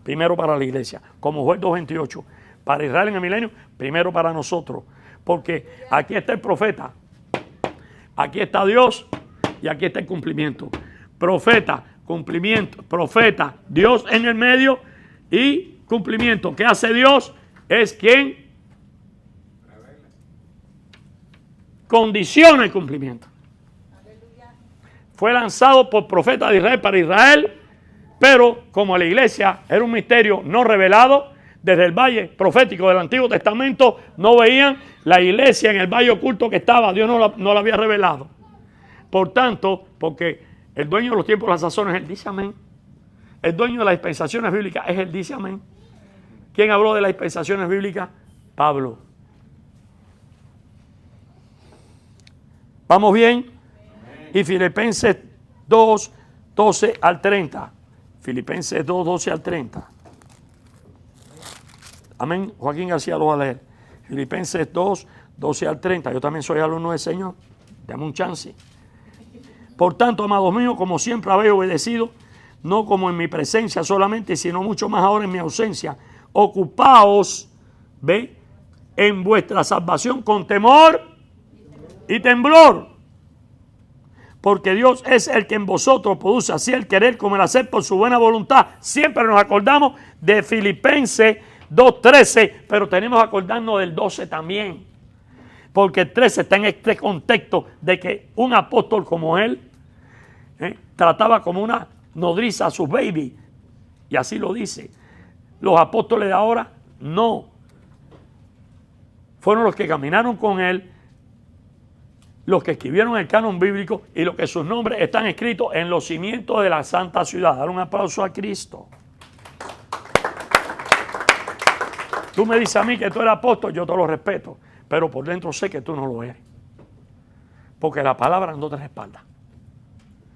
[SPEAKER 1] Primero para la iglesia. Como Joel 2:28. Para Israel en el milenio, primero para nosotros. Porque aquí está el profeta. Aquí está Dios y aquí está el cumplimiento. Profeta, cumplimiento. Profeta, Dios en el medio y cumplimiento. ¿Qué hace Dios? Es quien condiciona el cumplimiento. Fue lanzado por profeta de Israel para Israel, pero como la iglesia era un misterio no revelado, desde el valle profético del Antiguo Testamento no veían la iglesia en el valle oculto que estaba, Dios no la había revelado. Por tanto, porque el dueño de los tiempos y las sazones es el dice amén. El dueño de las dispensaciones bíblicas es el dice amén. ¿Quién habló de las dispensaciones bíblicas? Pablo. ¿Vamos bien? Y Filipenses 2, 12 al 30. Filipenses 2, 12 al 30. Amén. Joaquín García lo va a leer. Filipenses 2, 12 al 30. Yo también soy alumno del Señor. Dame un chance. Por tanto, amados míos, como siempre habéis obedecido, no como en mi presencia solamente, sino mucho más ahora en mi ausencia, ocupaos, ¿ve?, en vuestra salvación con temor y temblor. Porque Dios es el que en vosotros produce así el querer como el hacer por su buena voluntad. Siempre nos acordamos de Filipenses 2:13, pero tenemos que acordarnos del 12 también. Porque el 13 está en este contexto de que un apóstol como él trataba como una nodriza a sus baby. Y así lo dice. Los apóstoles de ahora no. Fueron los que caminaron con él, los que escribieron el canon bíblico y los que sus nombres están escritos en los cimientos de la santa ciudad. Dar un aplauso a Cristo. Tú me dices a mí que tú eres apóstol, yo te lo respeto, pero por dentro sé que tú no lo eres. Porque la palabra no te respalda.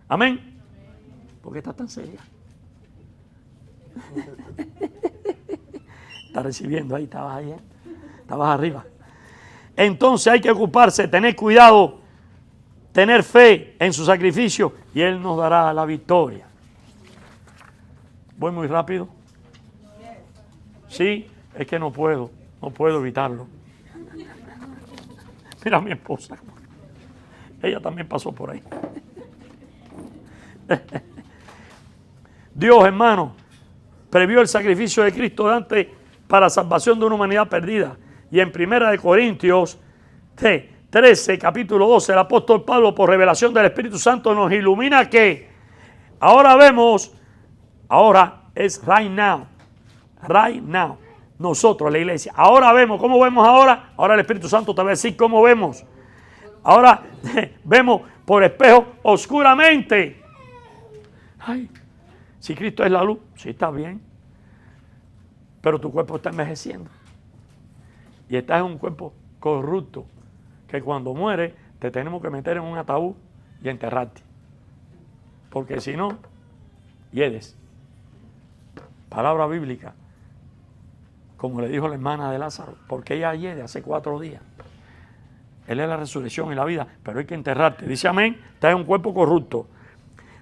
[SPEAKER 1] Amén. ¿Por qué estás tan seria? Estás recibiendo ahí, estabas ahí, estabas arriba. Entonces hay que ocuparse, tener cuidado, tener fe en su sacrificio y Él nos dará la victoria. ¿Voy muy rápido? Sí, es que no puedo evitarlo. Mira a mi esposa. Ella también pasó por ahí. Dios, hermano, previó el sacrificio de Cristo antes para salvación de una humanidad perdida. Y en 1 Corintios 13, capítulo 12, el apóstol Pablo, por revelación del Espíritu Santo, nos ilumina que ahora vemos, ahora es right now, nosotros, la iglesia. Ahora vemos, ¿cómo vemos ahora? Ahora el Espíritu Santo te va a decir cómo vemos. Ahora vemos por espejo oscuramente. Ay, si Cristo es la luz, sí está bien. Pero tu cuerpo está envejeciendo. Y estás en un cuerpo corrupto. Que cuando muere te tenemos que meter en un ataúd y enterrarte. Porque si no, hiedes. Palabra bíblica. Como le dijo la hermana de Lázaro. Porque ella hiede hace 4 días. Él es la resurrección y la vida. Pero hay que enterrarte. Dice amén. Estás en un cuerpo corrupto.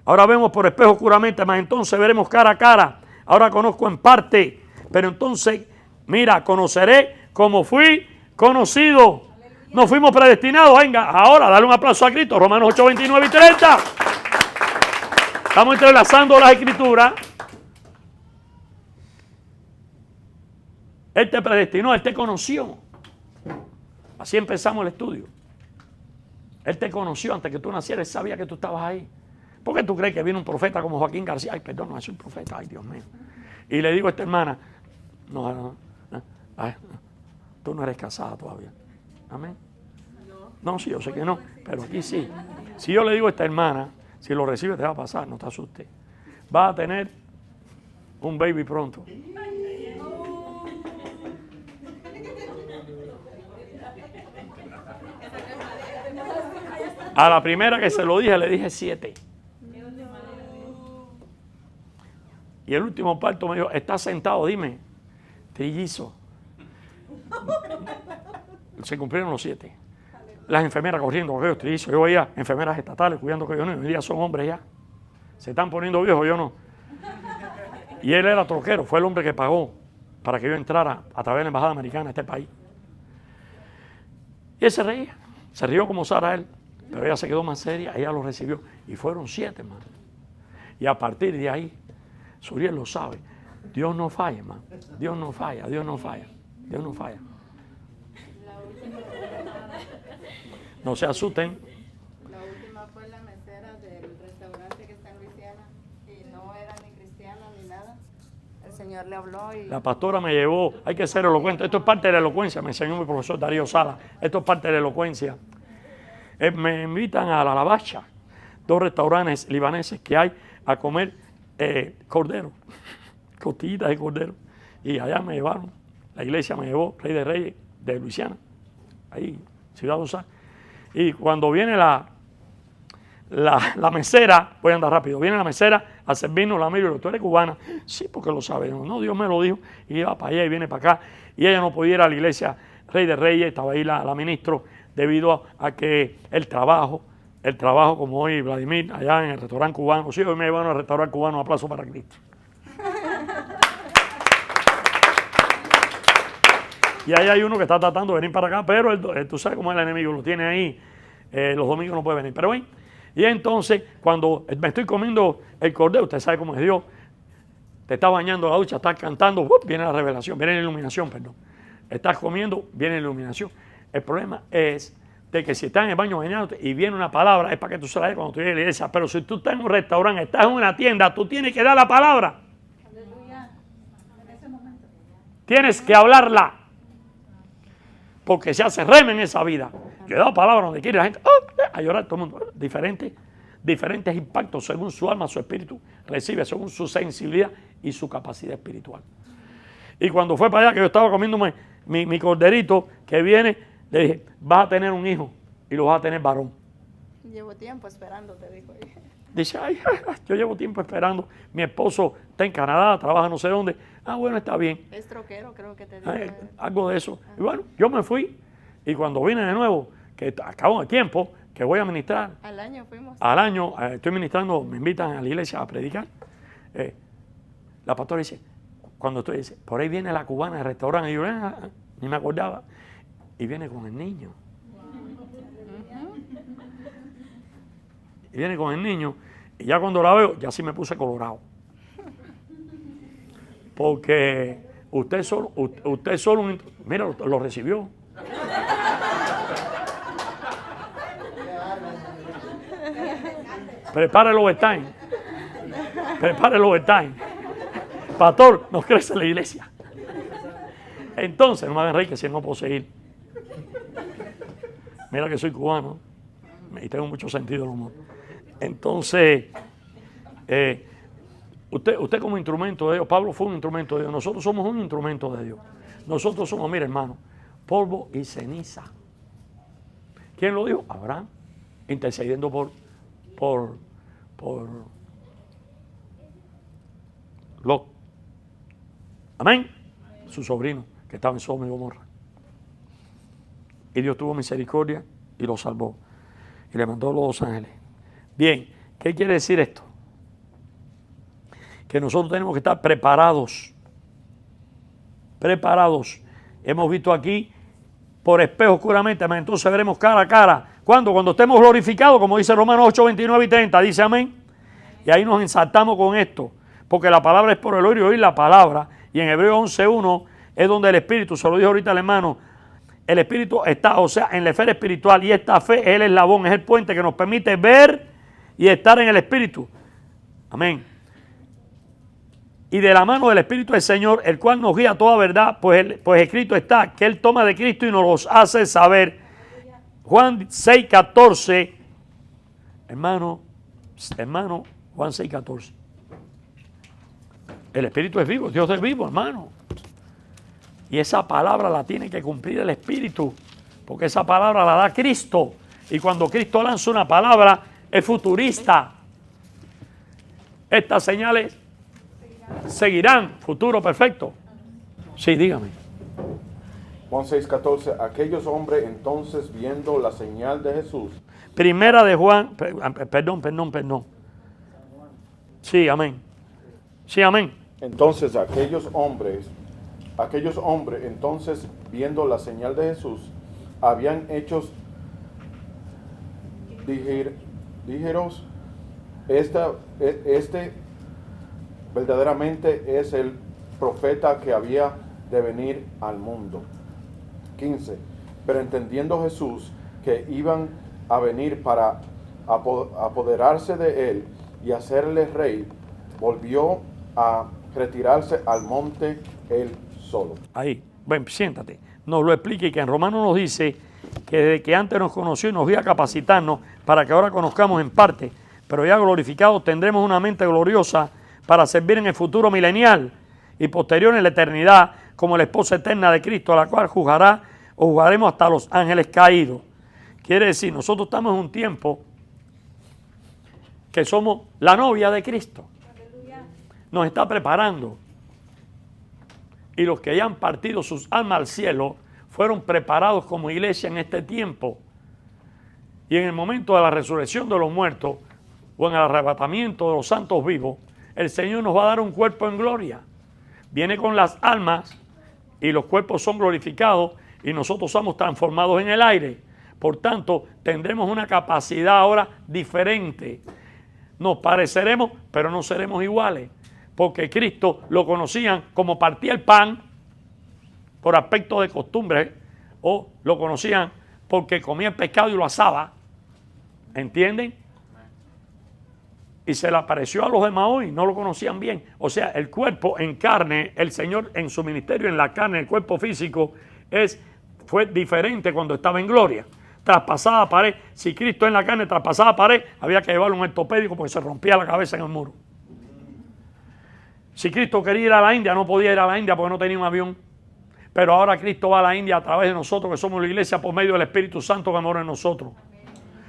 [SPEAKER 1] Ahora vemos por espejo oscuramente, mas entonces veremos cara a cara. Ahora conozco en parte, pero entonces, mira, conoceré como fui conocido. No fuimos predestinados. Venga, ahora dale un aplauso a Cristo. Romanos 8, 29 y 30. Estamos entrelazando las escrituras. Él te predestinó, Él te conoció. Así empezamos el estudio. Él te conoció antes que tú nacieras, Él sabía que tú estabas ahí. ¿Por qué tú crees que viene un profeta como Joaquín García? Ay, perdón, no es un profeta, ay, Dios mío. Y le digo a esta hermana, no, tú no eres casada todavía. Amén. No, sí, yo sé que no, pero aquí sí. Si yo le digo a esta hermana, si lo recibe te va a pasar, no te asustes. Va a tener un baby pronto. A la primera que se lo dije, le dije 7. Y el último parto me dijo, ¿estás sentado? Dime, trillizo. Se cumplieron los 7. Las enfermeras corriendo con aquellos trillizos. Yo veía enfermeras estatales cuidando que yo no. Hoy día son hombres ya. Se están poniendo viejos, yo no. Y él era troquero, fue el hombre que pagó para que yo entrara a través de la embajada americana a este país. Y él se reía. Se rió como Sara él. Pero ella se quedó más seria, ella lo recibió. Y fueron 7, hermano. Y a partir de ahí, Suriel lo sabe. Dios no falla, hermano. Dios no falla, Dios no falla. Dios no falla. No se asusten.
[SPEAKER 2] La última fue la mesera del restaurante que está en Luisiana. Y no era ni cristiana ni nada. El Señor le habló y...
[SPEAKER 1] La pastora me llevó, hay que ser elocuente. Esto es parte de la elocuencia, me enseñó mi profesor Darío Sala. Esto es parte de la elocuencia. Me invitan a la Lavacha, 2 restaurantes libaneses que hay, a comer cordero, costillitas de cordero. Y allá me llevaron, la iglesia me llevó, Rey de Reyes de Luisiana, ahí, Ciudad Osá. Y cuando viene la mesera, voy a andar rápido, viene la mesera a servirnos, la miro y digo, ¿tú eres cubana? Sí, porque lo sabe. No, Dios me lo dijo. Y iba para allá y viene para acá. Y ella no podía ir a la iglesia Rey de Reyes, estaba ahí la ministro, debido a que el trabajo como hoy Vladimir, allá en el restaurante cubano, sí, hoy me llevaron al restaurante cubano, aplauso para Cristo. Y ahí hay uno que está tratando de venir para acá, pero tú sabes cómo es el enemigo, lo tiene ahí, los domingos no puede venir. Pero bueno, y entonces cuando me estoy comiendo el cordero, usted sabe cómo es Dios, te está bañando la ducha, estás cantando, viene la revelación, viene la iluminación, perdón. Estás comiendo, viene la iluminación. El problema es de que si estás en el baño bañándote y viene una palabra, es para que tú se la des cuando tú llegues a la iglesia. Pero si tú estás en un restaurante, estás en una tienda, tú tienes que dar la palabra. Aleluya. En ese momento. Tienes que hablarla. Porque se hace rema en esa vida. Yo he dado palabras donde quiere la gente a llorar, todo el mundo. Diferentes impactos según su alma, su espíritu recibe, según su sensibilidad y su capacidad espiritual. Y cuando fue para allá, que yo estaba comiéndome mi corderito que viene, le dije, vas a tener un hijo y lo vas a tener varón.
[SPEAKER 2] Llevo tiempo esperando, te dijo ella.
[SPEAKER 1] Dice, ay, yo llevo tiempo esperando. Mi esposo está en Canadá, trabaja no sé dónde. Ah, bueno, está bien.
[SPEAKER 2] Es troquero, creo que te dijo.
[SPEAKER 1] Algo de eso. Y bueno, yo me fui. Y cuando vine de nuevo, que acabo de tiempo, que voy a ministrar.
[SPEAKER 2] Al año fuimos.
[SPEAKER 1] Al año, estoy ministrando, me invitan a la iglesia a predicar. La pastora dice, cuando estoy, dice, por ahí viene la cubana del restaurante. Y yo, ni me acordaba. Y viene con el niño. Y viene con el niño. Y ya cuando la veo, ya sí me puse colorado. Porque usted solo mira, lo recibió. Prepare el overtime. Prepare el overtime. Pastor, nos crece la iglesia. Entonces, no me hagan reír que si no puedo seguir. Mira que soy cubano y tengo mucho sentido del humor. Entonces, usted como instrumento de Dios, Pablo fue un instrumento de Dios, nosotros somos un instrumento de Dios. Nosotros somos, mire hermano, polvo y ceniza. ¿Quién lo dijo? Abraham, intercediendo por Lot. Amén. Su sobrino, que estaba en Sodoma y Gomorra. Y Dios tuvo misericordia y lo salvó. Y le mandó los 2 ángeles. Bien, ¿qué quiere decir esto? Que nosotros tenemos que estar preparados. Preparados. Hemos visto aquí por espejo oscuramente, entonces veremos cara a cara. ¿Cuándo? Cuando estemos glorificados, como dice Romanos 8, 29 y 30, dice amén. Y ahí nos ensartamos con esto, porque la palabra es por el oír y oír la palabra. Y en Hebreos 11:1 es donde el Espíritu, se lo dijo ahorita el hermano, el Espíritu está, o sea, en la esfera espiritual, y esta fe es el eslabón, es el puente que nos permite ver y estar en el Espíritu. Amén. Y de la mano del Espíritu del Señor, el cual nos guía a toda verdad, pues escrito está que Él toma de Cristo y nos los hace saber. Juan 6:14, hermano, Juan 6:14. El Espíritu es vivo, Dios es vivo, hermano. Y esa palabra la tiene que cumplir el Espíritu, porque esa palabra la da Cristo. Y cuando Cristo lanza una palabra, es futurista. Estas señales seguirán, futuro perfecto. Sí, dígame.
[SPEAKER 6] Juan 6:14, aquellos hombres entonces viendo la señal de Jesús.
[SPEAKER 1] Primera de Juan, perdón. Sí, amén. Sí, amén.
[SPEAKER 6] Entonces aquellos hombres entonces viendo la señal de Jesús, habían hechos ligeros, este verdaderamente es el profeta que había de venir al mundo. 15. Pero entendiendo Jesús que iban a venir para apoderarse de él y hacerle rey, volvió a retirarse al monte él solo.
[SPEAKER 1] Ahí, bueno, siéntate. Nos lo explica y que en Romanos nos dice que desde que antes nos conoció y nos dio a capacitarnos para que ahora conozcamos en parte, pero ya glorificados tendremos una mente gloriosa para servir en el futuro milenial y posterior en la eternidad como la esposa eterna de Cristo, a la cual juzgaremos hasta los ángeles caídos. Quiere decir, nosotros estamos en un tiempo que somos la novia de Cristo. Nos está preparando. Y los que ya han partido sus almas al cielo fueron preparados como iglesia en este tiempo. Y en el momento de la resurrección de los muertos o en el arrebatamiento de los santos vivos, el Señor nos va a dar un cuerpo en gloria. Viene con las almas y los cuerpos son glorificados y nosotros somos transformados en el aire. Por tanto, tendremos una capacidad ahora diferente. Nos pareceremos, pero no seremos iguales. Porque Cristo lo conocían como partía el pan por aspecto de costumbre, o lo conocían porque comía el pescado y lo asaba. ¿Entienden? Y se le apareció a los demás hoy, no lo conocían bien. O sea, el cuerpo en carne, el Señor en su ministerio en la carne, el cuerpo físico, fue diferente cuando estaba en gloria. traspasaba pared. Si Cristo en la carne traspasaba pared, había que llevarlo a un ortopédico porque se rompía la cabeza en el muro. Si Cristo quería ir a la India, no podía ir a la India porque no tenía un avión. Pero ahora Cristo va a la India a través de nosotros, que somos la iglesia, por medio del Espíritu Santo que mora en nosotros.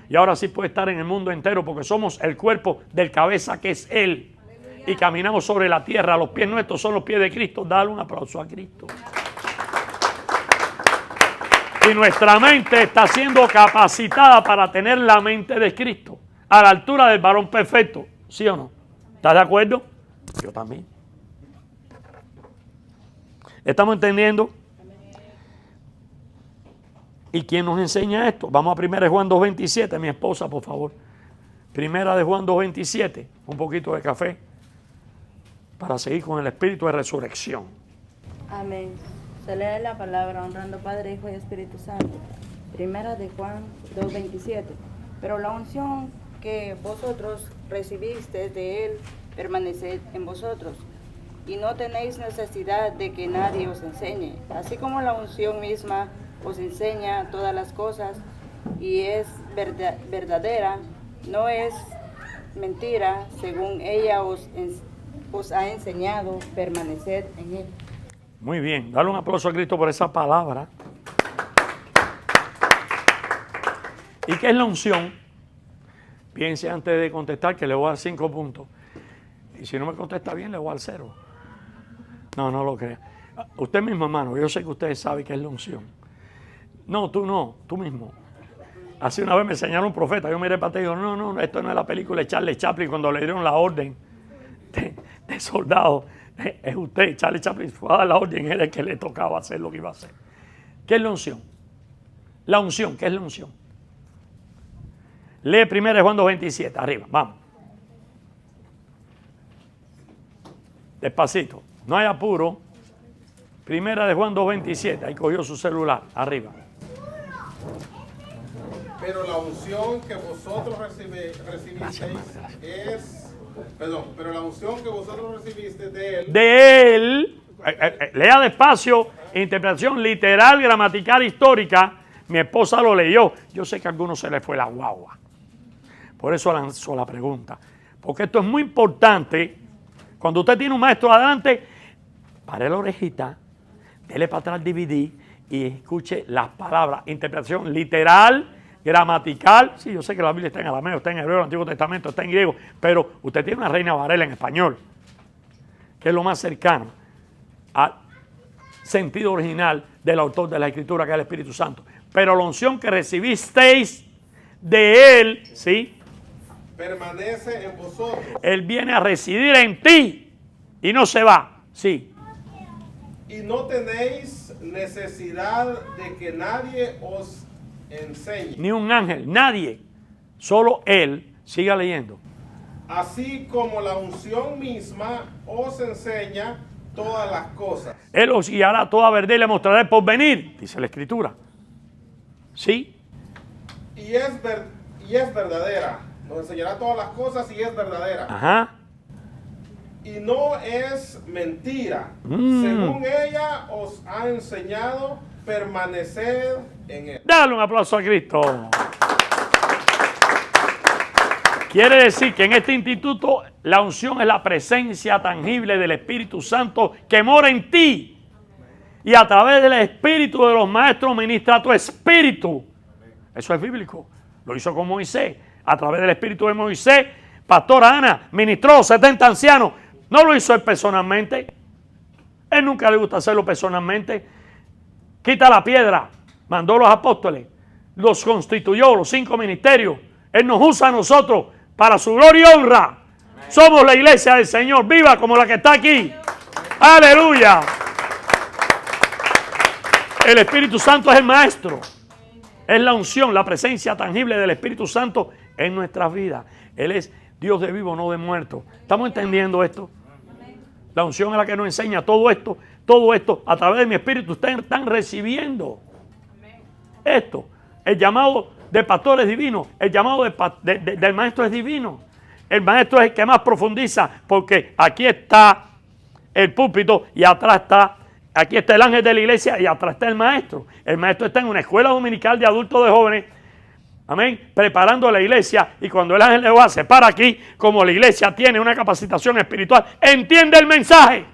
[SPEAKER 1] Y ahora sí puede estar en el mundo entero porque somos el cuerpo del cabeza que es Él. Y caminamos sobre la tierra. Los pies nuestros son los pies de Cristo. Dale un aplauso a Cristo. Y nuestra mente está siendo capacitada para tener la mente de Cristo. A la altura del varón perfecto. ¿Sí o no? ¿Estás de acuerdo? Yo también. ¿Estamos entendiendo? ¿Y quién nos enseña esto? Vamos a 1 Juan 2.27, mi esposa, por favor. 1 Juan 2.27, un poquito de café para seguir con el espíritu de resurrección.
[SPEAKER 2] Amén. Se lee la palabra honrando Padre, Hijo y Espíritu Santo. 1 Juan 2.27. Pero la unción que vosotros recibisteis de Él permaneced en vosotros, y no tenéis necesidad de que nadie os enseñe, así como la unción misma os enseña todas las cosas y es verdadera, no es mentira, según ella os ha enseñado, permaneced en Él.
[SPEAKER 1] Muy bien, dale un aplauso a Cristo por esa palabra. ¿Y qué es la unción? Piense antes de contestar que le voy a dar 5 puntos. Y si no me contesta bien, le voy a dar 0. No, no lo crea. Usted mismo, hermano, yo sé que ustedes saben qué es la unción. No, tú mismo. Así una vez me enseñaron un profeta, yo miré para ti y digo, no, esto no es la película de Charlie Chaplin cuando le dieron la orden de soldado. Es usted, Charlie Chaplin fue a dar la orden, era el que le tocaba hacer lo que iba a hacer. ¿Qué es la unción? La unción, ¿qué es la unción? Lee 1 Juan 2.27, arriba, vamos. Despacito, no hay apuro. 1 Juan 2.27, ahí cogió su celular, arriba.
[SPEAKER 7] Pero la unción que vosotros recibisteis es... Perdón, pero la unción que vosotros recibisteis
[SPEAKER 1] de Él, lea despacio, interpretación literal, gramatical, histórica. Mi esposa lo leyó. Yo sé que a algunos se les fue la guagua. Por eso lanzó la pregunta. Porque esto es muy importante. Cuando usted tiene un maestro adelante, pare la orejita, dele para atrás el DVD y escuche las palabras. Interpretación literal, gramatical. Sí, yo sé que la Biblia está en arameo, está en hebreo, el Antiguo Testamento está en griego, pero usted tiene una Reina Varela en español, que es lo más cercano al sentido original del autor de la Escritura, que es el Espíritu Santo. Pero la unción que recibisteis de Él, ¿sí?,
[SPEAKER 7] permanece en vosotros.
[SPEAKER 1] Él viene a residir en ti y no se va, sí.
[SPEAKER 7] Y no tenéis necesidad de que nadie os enseñe.
[SPEAKER 1] Ni un ángel, nadie, solo Él. Siga leyendo.
[SPEAKER 7] Así como la unción misma os enseña todas las cosas.
[SPEAKER 1] Él os guiará a toda verdad y le mostrará el porvenir, dice la Escritura. ¿Sí?
[SPEAKER 7] Y es verdadera. Nos enseñará todas las cosas y es verdadera.
[SPEAKER 1] Ajá.
[SPEAKER 7] Y no es mentira. Según ella os ha enseñado, permanecer en Él.
[SPEAKER 1] Dale un aplauso a Cristo. Quiere decir que en este instituto la unción es la presencia tangible del Espíritu Santo que mora en ti. Y a través del Espíritu de los maestros ministra tu espíritu. Eso es bíblico. Lo hizo con Moisés. A través del Espíritu de Moisés, pastora Ana ministró 70 ancianos. No lo hizo él personalmente. Él nunca le gusta hacerlo personalmente. Quita la piedra. Mandó a los apóstoles. Los constituyó, los 5 ministerios. Él nos usa a nosotros para su gloria y honra. Amén. Somos la iglesia del Señor, viva como la que está aquí. Aleluya. El Espíritu Santo es el maestro. Es la unción, la presencia tangible del Espíritu Santo en nuestras vidas. Él es Dios de vivo, no de muerto. ¿Estamos entendiendo esto? La unción es la que nos enseña todo esto a través de mi Espíritu. Ustedes están recibiendo esto. El llamado de pastor es divino. El llamado del maestro es divino. El maestro es el que más profundiza, porque aquí está el púlpito y atrás está, aquí está el ángel de la iglesia y atrás está el maestro. El maestro está en una escuela dominical de adultos, de jóvenes, Amén. Preparando la iglesia. Y cuando el ángel de Jehová se para aquí, como la iglesia tiene una capacitación espiritual, entiende el mensaje.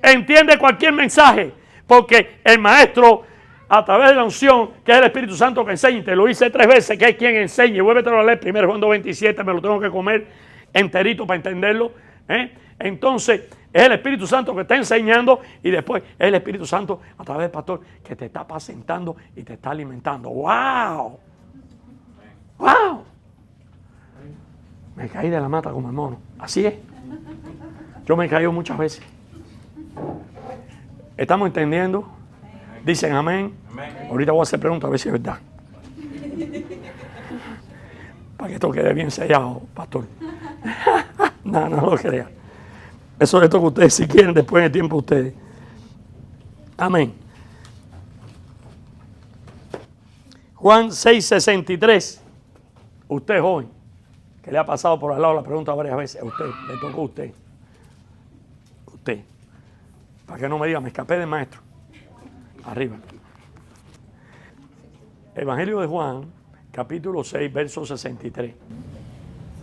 [SPEAKER 1] Entiende cualquier mensaje. Porque el maestro, a través de la unción, que es el Espíritu Santo que enseña, y te lo hice 3 veces, que es quien enseña, y vuélvete a leer 1 Juan 2:27, me lo tengo que comer enterito para entenderlo. Entonces, es el Espíritu Santo que está enseñando, y después es el Espíritu Santo a través del pastor que te está apacentando y te está alimentando. ¡Wow! ¡Wow! Me caí de la mata como el mono. Así es. Yo me he caído muchas veces. ¿Estamos entendiendo? Dicen amén. Ahorita voy a hacer preguntas a ver si es verdad. Para que esto quede bien sellado, pastor. No lo crea. Eso es esto que ustedes si quieren después en el tiempo ustedes. Amén. Juan 6:63. Usted joven, que le ha pasado por al lado la pregunta varias veces. A usted, le tocó a usted. Usted. Para que no me diga, me escapé del maestro. Arriba. Evangelio de Juan, capítulo 6, verso 63.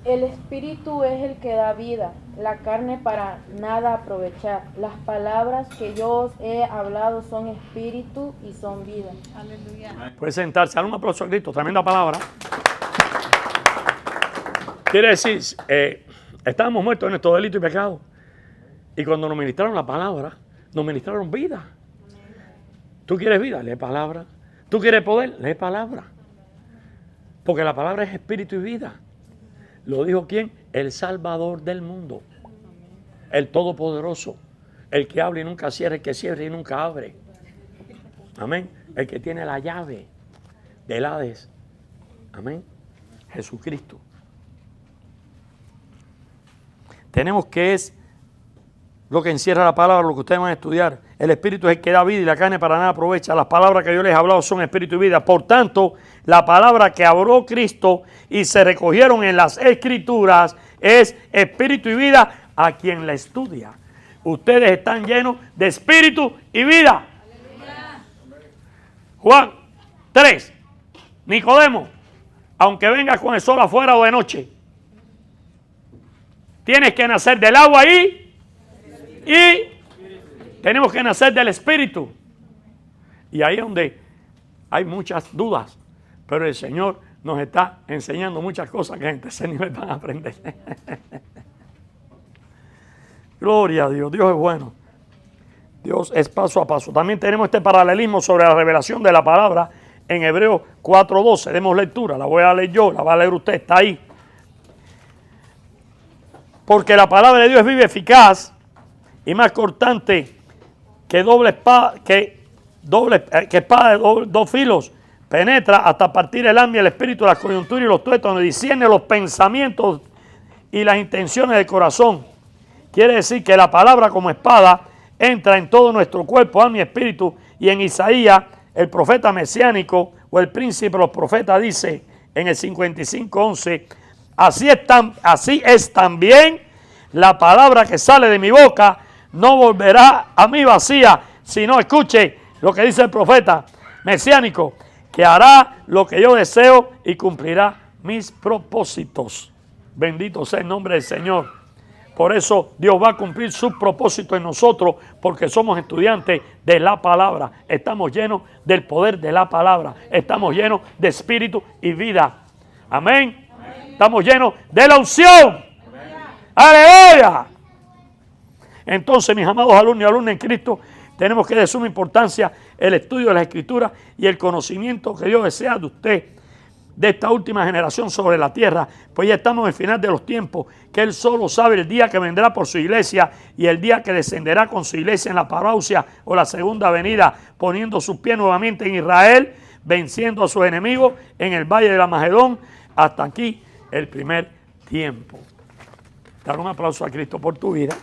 [SPEAKER 8] El espíritu es el que da vida, la carne para nada aprovechar. Las palabras que yo os he hablado son espíritu y son vida.
[SPEAKER 4] Aleluya.
[SPEAKER 1] Puede sentarse. Dale un aplauso a Cristo. Tremenda palabra. Quiere decir, estábamos muertos en nuestro delito y pecado. Y cuando nos ministraron la palabra, nos ministraron vida. ¿Tú quieres vida? Lee palabra. ¿Tú quieres poder? Lee palabra. Porque la palabra es espíritu y vida. ¿Lo dijo quién? El Salvador del mundo. El Todopoderoso. El que habla y nunca cierra, el que cierra y nunca abre. Amén. El que tiene la llave del Hades. Amén. Jesucristo. Tenemos que es lo que encierra la palabra, lo que ustedes van a estudiar. El espíritu es el que da vida y la carne para nada aprovecha. Las palabras que yo les he hablado son espíritu y vida. Por tanto, la palabra que habló Cristo y se recogieron en las Escrituras es espíritu y vida a quien la estudia. Ustedes están llenos de espíritu y vida. Juan 3. Nicodemo, aunque vengas con el sol afuera o de noche, tienes que nacer del agua y tenemos que nacer del Espíritu. Y ahí es donde hay muchas dudas. Pero el Señor nos está enseñando muchas cosas que en ese nivel van a aprender. Gloria a Dios. Dios es bueno. Dios es paso a paso. También tenemos este paralelismo sobre la revelación de la palabra en Hebreos 4:12. Demos lectura. La voy a leer yo, la va a leer usted. Está ahí. Porque la palabra de Dios es viva, eficaz y más cortante que espada de dos filos, penetra hasta partir el alma y el espíritu, las coyunturas y los tuétanos, donde discierne los pensamientos y las intenciones del corazón. Quiere decir que la palabra como espada entra en todo nuestro cuerpo, alma y espíritu. Y en Isaías, el profeta mesiánico o el príncipe de los profetas dice en el 55:11, así es también la palabra que sale de mi boca, no volverá a mí vacía, sino, escuche lo que dice el profeta mesiánico, que hará lo que yo deseo y cumplirá mis propósitos. Bendito sea el nombre del Señor. Por eso Dios va a cumplir sus propósitos en nosotros, porque somos estudiantes de la palabra. Estamos llenos del poder de la palabra. Estamos llenos de espíritu y vida. Amén. Estamos llenos de la unción. ¡Aleluya! Entonces, mis amados alumnos y alumnas en Cristo, tenemos que de suma importancia el estudio de las Escrituras y el conocimiento que Dios desea de usted, de esta última generación sobre la tierra, pues ya estamos en el final de los tiempos, que Él solo sabe el día que vendrá por su iglesia y el día que descenderá con su iglesia en la parousia o la segunda venida, poniendo sus pies nuevamente en Israel, venciendo a sus enemigos en el valle de la Magedón. Hasta aquí el primer tiempo. Dar un aplauso a Cristo por tu vida.